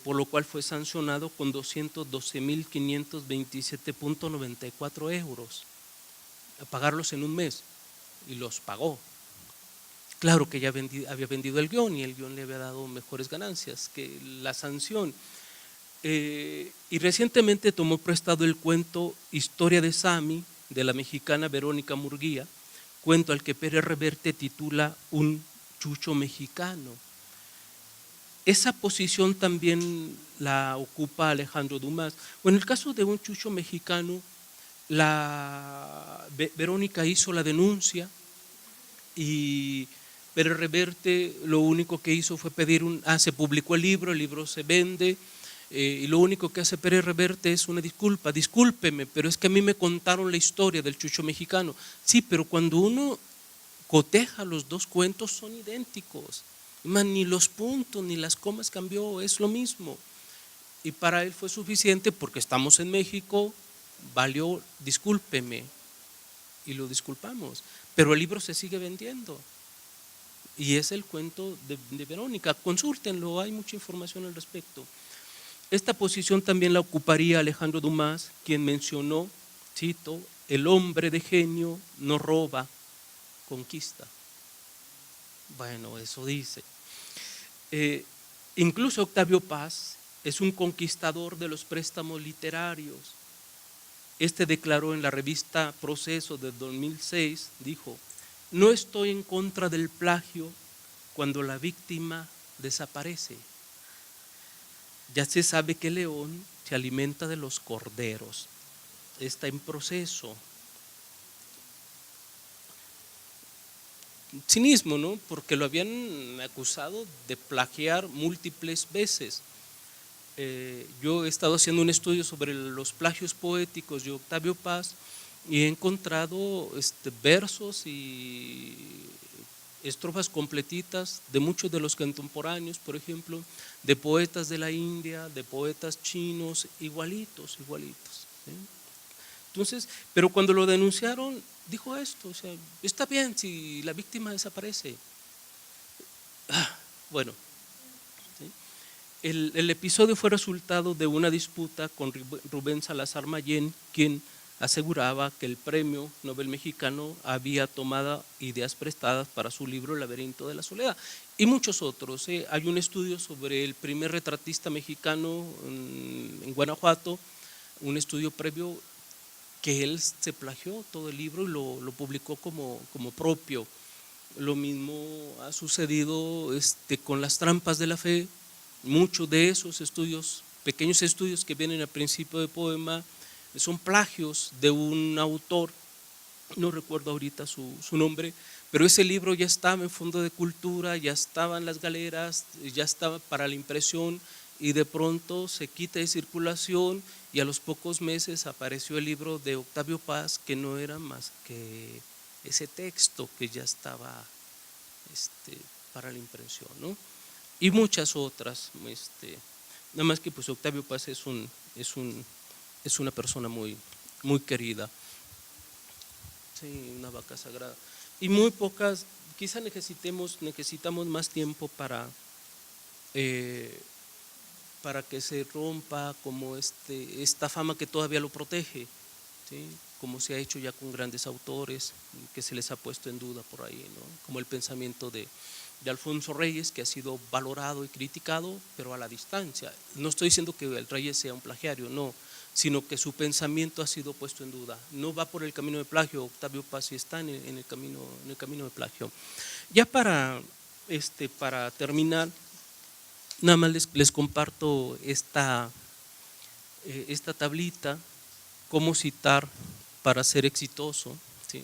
por lo cual fue sancionado con 212.527.94 euros, a pagarlos en un mes, y los pagó. Claro que ya había vendido el guión y el guión le había dado mejores ganancias que la sanción. Y recientemente tomó prestado el cuento Historia de Sami, de la mexicana Verónica Murguía, cuento al que Pérez Reverte titula Un chucho mexicano. Esa posición también la ocupa Alejandro Dumas. Bueno, en el caso de Un chucho mexicano, Verónica hizo la denuncia y Pérez Reverte lo único que hizo fue pedir se publicó el libro se vende, y lo único que hace Pérez Reverte es una disculpa, discúlpeme, pero es que a mí me contaron la historia del chucho mexicano. Sí, pero cuando uno coteja los dos cuentos son idénticos, ni los puntos ni las comas cambió, es lo mismo. Y para él fue suficiente porque estamos en México, valió, discúlpeme. y lo disculpamos, pero el libro se sigue vendiendo. Y es el cuento de Verónica, consúltenlo, hay mucha información al respecto. Esta posición también la ocuparía Alejandro Dumas, quien mencionó, cito, el hombre de genio no roba, conquista. Bueno, eso dice. Incluso Octavio Paz es un conquistador de los préstamos literarios. Este declaró en la revista Proceso de 2006, dijo, no estoy en contra del plagio cuando la víctima desaparece. Ya se sabe que el león se alimenta de los corderos. Está en proceso. Cinismo, ¿no? Porque lo habían acusado de plagiar múltiples veces. Yo he estado haciendo un estudio sobre los plagios poéticos de Octavio Paz y he encontrado versos y estrofas completitas de muchos de los contemporáneos, por ejemplo, de poetas de la India, de poetas chinos, igualitos, ¿sí? Entonces, pero cuando lo denunciaron, dijo esto, o sea, está bien si la víctima desaparece. Bueno, ¿sí? El episodio fue resultado de una disputa con Rubén Salazar Mayén, quien aseguraba que el premio Nobel mexicano había tomado ideas prestadas para su libro El laberinto de la soledad y muchos otros. Hay un estudio sobre el primer retratista mexicano en Guanajuato, un estudio previo que él se plagió todo el libro y lo publicó como propio. Lo mismo ha sucedido con las trampas de la fe. Muchos de esos estudios, pequeños estudios que vienen al principio del poema, son plagios de un autor, no recuerdo ahorita su nombre, pero ese libro ya estaba en Fondo de Cultura, ya estaba en las galeras, ya estaba para la impresión y de pronto se quita de circulación y a los pocos meses apareció el libro de Octavio Paz que no era más que ese texto que ya estaba para la impresión, ¿no? Y muchas otras, nada más que pues Octavio Paz es una persona muy, muy querida, sí, una vaca sagrada. Y muy pocas, quizá necesitamos más tiempo para que se rompa como esta fama que todavía lo protege, ¿sí? Como se ha hecho ya con grandes autores que se les ha puesto en duda por ahí, ¿no? Como el pensamiento de Alfonso Reyes, que ha sido valorado y criticado, pero a la distancia. No estoy diciendo que el Reyes sea un plagiario, no, sino que su pensamiento ha sido puesto en duda. No va por el camino de plagio, Octavio Paz sí está en el camino de plagio. Ya para terminar, nada más les comparto esta tablita, cómo citar para ser exitoso, ¿sí?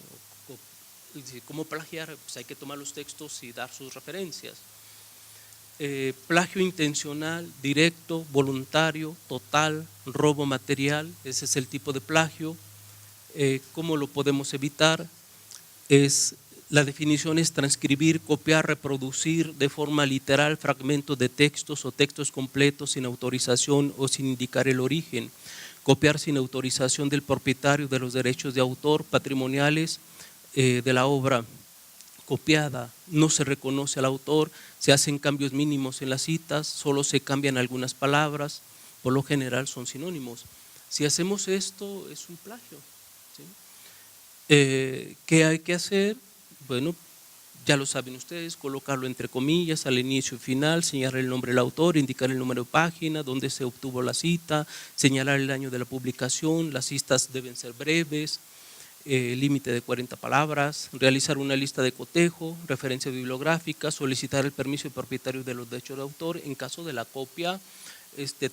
Cómo plagiar, pues hay que tomar los textos y dar sus referencias. Plagio intencional, directo, voluntario, total, robo material, ese es el tipo de plagio. ¿Cómo lo podemos evitar? La definición es transcribir, copiar, reproducir de forma literal fragmentos de textos o textos completos sin autorización o sin indicar el origen. Copiar sin autorización del propietario de los derechos de autor patrimoniales de la obra copiada, no se reconoce al autor, se hacen cambios mínimos en las citas, solo se cambian algunas palabras, por lo general son sinónimos. Si hacemos esto es un plagio, ¿sí? ¿Qué hay que hacer? Bueno, ya lo saben ustedes, colocarlo entre comillas al inicio y final, señalar el nombre del autor, indicar el número de página, dónde se obtuvo la cita, señalar el año de la publicación, las citas deben ser breves, límite de 40 palabras, realizar una lista de cotejo, referencia bibliográfica, solicitar el permiso del propietario de los derechos de autor en caso de la copia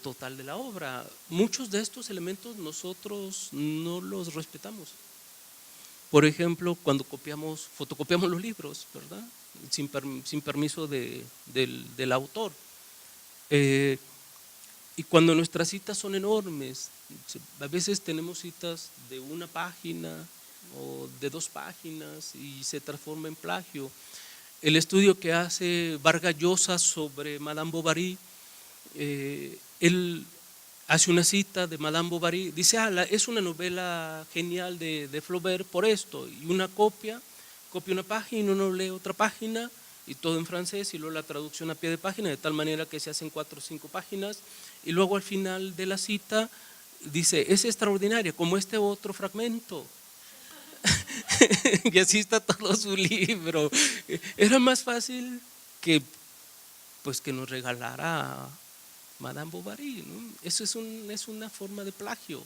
total de la obra. Muchos de estos elementos nosotros no los respetamos. Por ejemplo, cuando fotocopiamos los libros, ¿verdad? Sin permiso del autor. Y cuando nuestras citas son enormes, a veces tenemos citas de una página o de 2 páginas y se transforma en plagio. El estudio que hace Vargas Llosa sobre Madame Bovary, él hace una cita de Madame Bovary, dice, es una novela genial de Flaubert por esto, y una copia una página y uno lee otra página, y todo en francés, y luego la traducción a pie de página, de tal manera que se hacen 4 o 5 páginas, y luego al final de la cita dice, es extraordinaria, como este otro fragmento. Y así está todo su libro. Era más fácil que, pues, que nos regalara Madame Bovary, ¿no? Eso es una forma de plagio.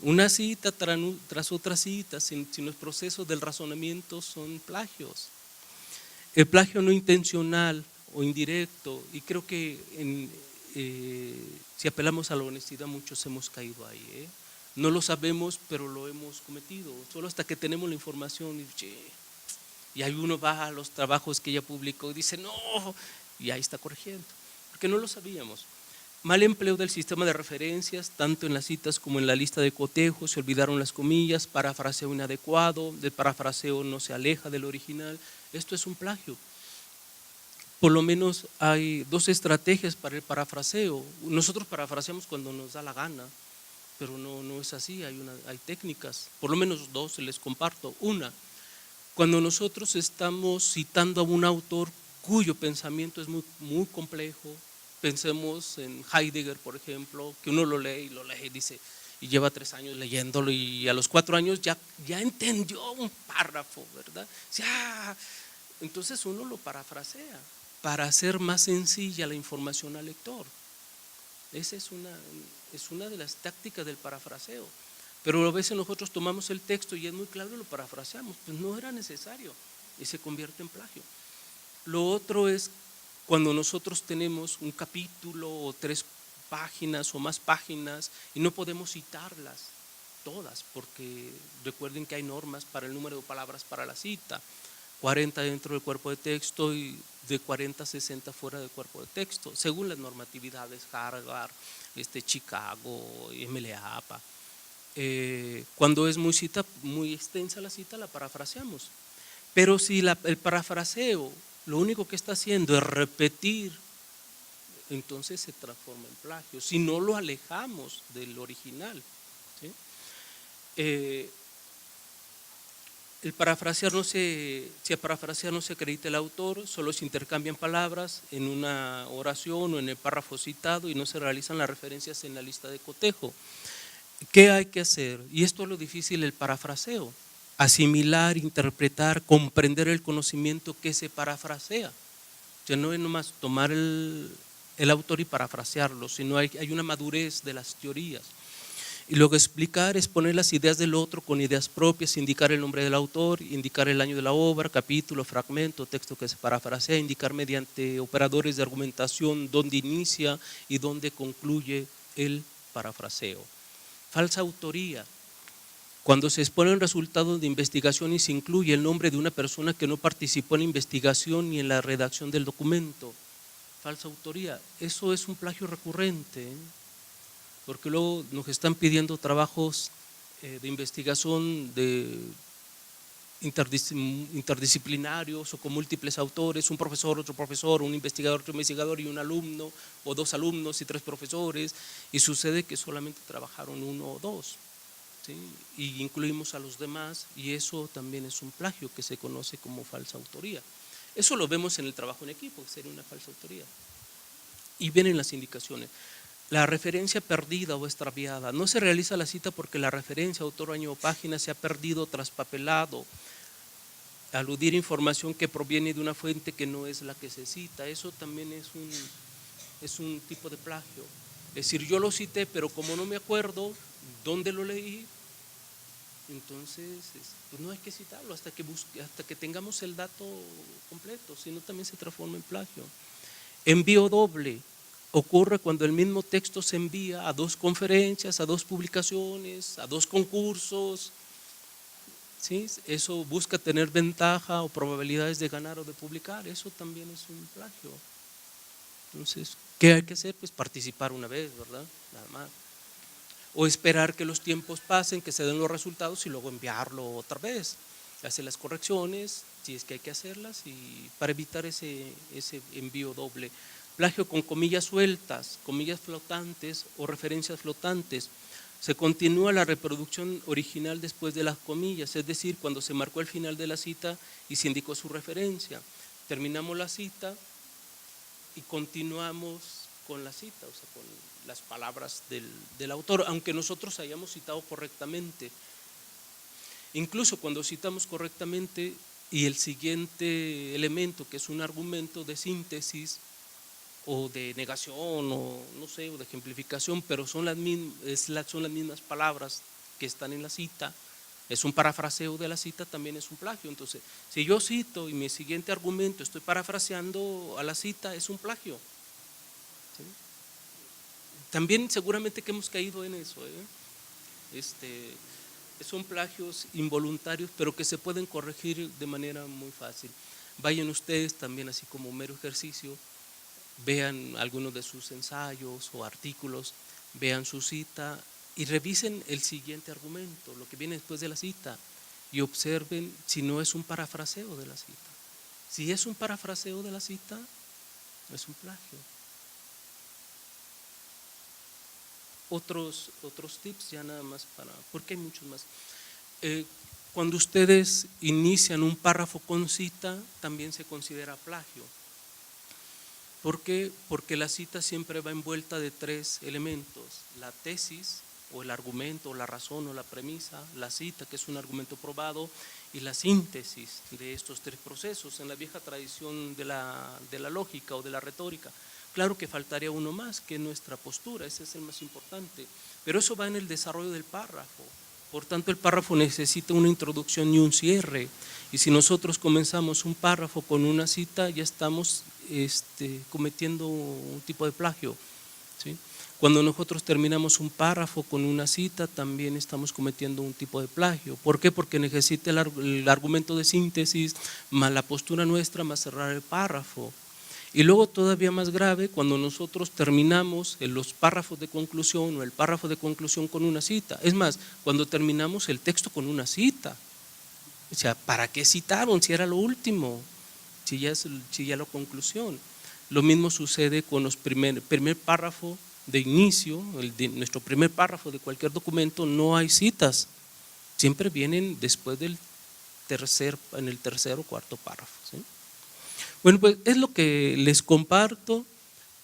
Una cita tras otra cita, sin los procesos del razonamiento son plagios. El plagio no intencional o indirecto, y creo que si apelamos a la honestidad muchos hemos caído ahí, ¿eh? No lo sabemos, pero lo hemos cometido, solo hasta que tenemos la información y ahí uno va a los trabajos que ella publicó y dice no, y ahí está corrigiendo, porque no lo sabíamos. Mal empleo del sistema de referencias, tanto en las citas como en la lista de cotejo, se olvidaron las comillas, parafraseo inadecuado, el parafraseo no se aleja del original, esto es un plagio. Por lo menos hay 2 estrategias para el parafraseo. Nosotros parafraseamos cuando nos da la gana, pero no es así, hay técnicas, por lo menos 2 les comparto. Una, cuando nosotros estamos citando a un autor cuyo pensamiento es muy, muy complejo, pensemos en Heidegger, por ejemplo, que uno lo lee y dice, y lleva 3 años leyéndolo y a los 4 años ya entendió un párrafo, ¿verdad? Entonces uno lo parafrasea para hacer más sencilla la información al lector. Esa es una de las tácticas del parafraseo. Pero a veces nosotros tomamos el texto y es muy claro y lo parafraseamos, pues no era necesario y se convierte en plagio. Lo otro es cuando nosotros tenemos un capítulo o 3 páginas o más páginas y no podemos citarlas todas, porque recuerden que hay normas para el número de palabras para la cita, 40 dentro del cuerpo de texto y de 40 a 60 fuera del cuerpo de texto, según las normatividades Harvard, Chicago, MLA-APA. Cuando es muy extensa la cita, la parafraseamos. Pero si el parafraseo lo único que está haciendo es repetir, entonces se transforma en plagio, si no lo alejamos del original, ¿sí? Si a parafrasear no se acredita el autor, solo se intercambian palabras en una oración o en el párrafo citado y no se realizan las referencias en la lista de cotejo. ¿Qué hay que hacer? Y esto es lo difícil del parafraseo: asimilar, interpretar, comprender el conocimiento que se parafrasea. O sea, no es nomás tomar el autor y parafrasearlo, sino hay una madurez de las teorías. Y luego explicar es poner las ideas del otro con ideas propias, indicar el nombre del autor, indicar el año de la obra, capítulo, fragmento, texto que se parafrasea, indicar mediante operadores de argumentación dónde inicia y dónde concluye el parafraseo. Falsa autoría: cuando se exponen resultados de investigación y se incluye el nombre de una persona que no participó en la investigación ni en la redacción del documento. Falsa autoría, eso es un plagio recurrente, ¿eh? Porque luego nos están pidiendo trabajos de investigación interdisciplinarios o con múltiples autores, un profesor, otro profesor, un investigador, otro investigador y un alumno, o 2 alumnos y 3 profesores, y sucede que solamente trabajaron 1 o 2, ¿sí? Y incluimos a los demás, y eso también es un plagio que se conoce como falsa autoría. Eso lo vemos en el trabajo en equipo, que sería una falsa autoría. Y vienen las indicaciones. La referencia perdida o extraviada: no se realiza la cita porque la referencia, autor, año o página se ha perdido, traspapelado. Aludir información que proviene de una fuente que no es la que se cita, eso también es un tipo de plagio. Es decir, yo lo cité, pero como no me acuerdo dónde lo leí, entonces pues no hay que citarlo hasta que tengamos el dato completo, si no también se transforma en plagio. Envío doble: ocurre cuando el mismo texto se envía a 2 conferencias, a 2 publicaciones, a 2 concursos, ¿sí? Eso busca tener ventaja o probabilidades de ganar o de publicar, eso también es un plagio. Entonces, ¿qué hay que hacer? Pues participar una vez, ¿verdad? Nada más. O esperar que los tiempos pasen, que se den los resultados y luego enviarlo otra vez. Hacer las correcciones, si es que hay que hacerlas, y para evitar ese envío doble. plagio con comillas sueltas, comillas flotantes o referencias flotantes. Se continúa la reproducción original después de las comillas, es decir, cuando se marcó el final de la cita y se indicó su referencia. Terminamos la cita y continuamos con la cita, o sea, con las palabras del autor, aunque nosotros hayamos citado correctamente. Incluso cuando citamos correctamente y el siguiente elemento, que es un argumento de síntesis o de negación o no sé, o de ejemplificación, pero son las mismas palabras que están en la cita, es un parafraseo de la cita, también es un plagio. Entonces, si yo cito y mi siguiente argumento estoy parafraseando a la cita, es un plagio. ¿Sí? También seguramente que hemos caído en eso, son plagios involuntarios, pero que se pueden corregir de manera muy fácil. Vayan ustedes también, así como mero ejercicio, vean algunos de sus ensayos o artículos, vean su cita y revisen el siguiente argumento, lo que viene después de la cita, y observen si no es un parafraseo de la cita. Si es un parafraseo de la cita, es un plagio. Otros tips ya nada más porque hay muchos más. Cuando ustedes inician un párrafo con cita, también se considera plagio. ¿Por qué? Porque la cita siempre va envuelta de tres elementos: la tesis o el argumento, o la razón o la premisa, la cita, que es un argumento probado, y la síntesis de estos tres procesos en la vieja tradición de la lógica o de la retórica. Claro que faltaría uno más, que es nuestra postura, ese es el más importante, pero eso va en el desarrollo del párrafo. Por tanto, el párrafo necesita una introducción y un cierre, y si nosotros comenzamos un párrafo con una cita, ya estamos cometiendo un tipo de plagio, ¿sí? Cuando nosotros terminamos un párrafo con una cita, también estamos cometiendo un tipo de plagio. ¿Por qué? Porque necesita el argumento de síntesis, más la postura nuestra, más cerrar el párrafo. Y luego todavía más grave, cuando nosotros terminamos en los párrafos de conclusión o el párrafo de conclusión con una cita. Es más, cuando terminamos el texto con una cita. O sea, ¿para qué citaron si era lo último? Si ya la conclusión. Lo mismo sucede con los primer párrafo de inicio, nuestro primer párrafo de cualquier documento, no hay citas. Siempre vienen después en el tercer o cuarto párrafo, ¿sí? Bueno, pues es lo que les comparto.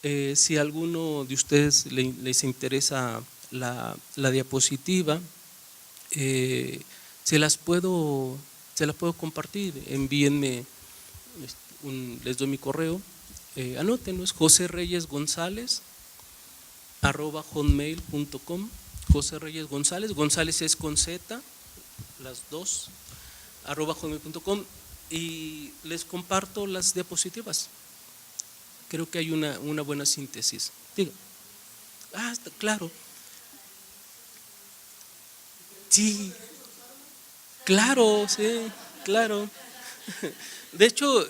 Si a alguno de ustedes les interesa la diapositiva, se las puedo compartir. Envíenme, les doy mi correo, anótenlo, es josereyesgonzalez@hotmail.com. José Reyes González, González es con Z, las dos, @hotmail.com. Y les comparto las diapositivas. Creo que hay una buena síntesis. Diga. Claro. Sí, claro, sí, claro. De hecho,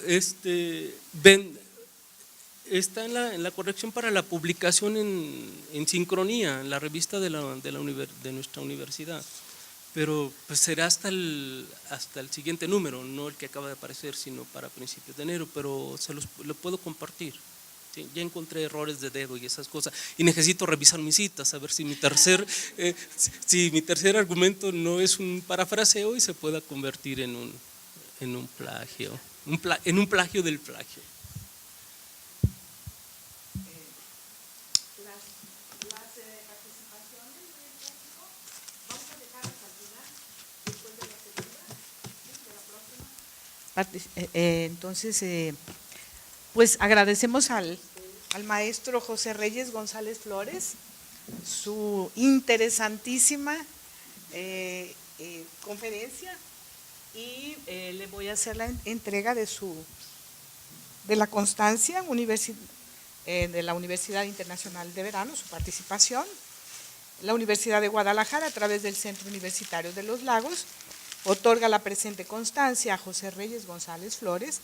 está en la corrección para la publicación en Sincronía, en la revista de nuestra universidad. Pero pues será hasta el siguiente número, no el que acaba de aparecer, sino para principios de enero, pero lo puedo compartir. ¿Sí? Ya encontré errores de dedo y esas cosas, y necesito revisar mis citas, a ver si mi tercer argumento no es un parafraseo y se pueda convertir en un plagio, en un plagio del plagio. Entonces, pues agradecemos al maestro José Reyes González Flores su interesantísima conferencia, y le voy a hacer la entrega de la constancia de la Universidad Internacional de Verano, su participación. La Universidad de Guadalajara, a través del Centro Universitario de los Lagos, otorga la presente constancia a José Reyes González Flores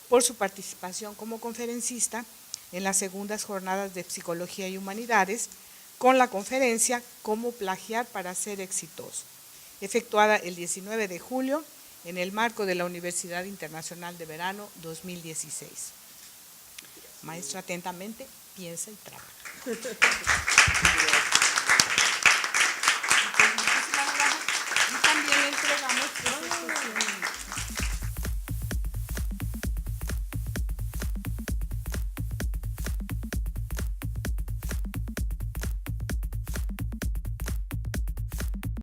por su participación como conferencista en las segundas jornadas de Psicología y Humanidades con la conferencia Cómo plagiar para ser exitoso, efectuada el 19 de julio en el marco de la Universidad Internacional de Verano 2016. Maestro, atentamente, piensa y trabaja.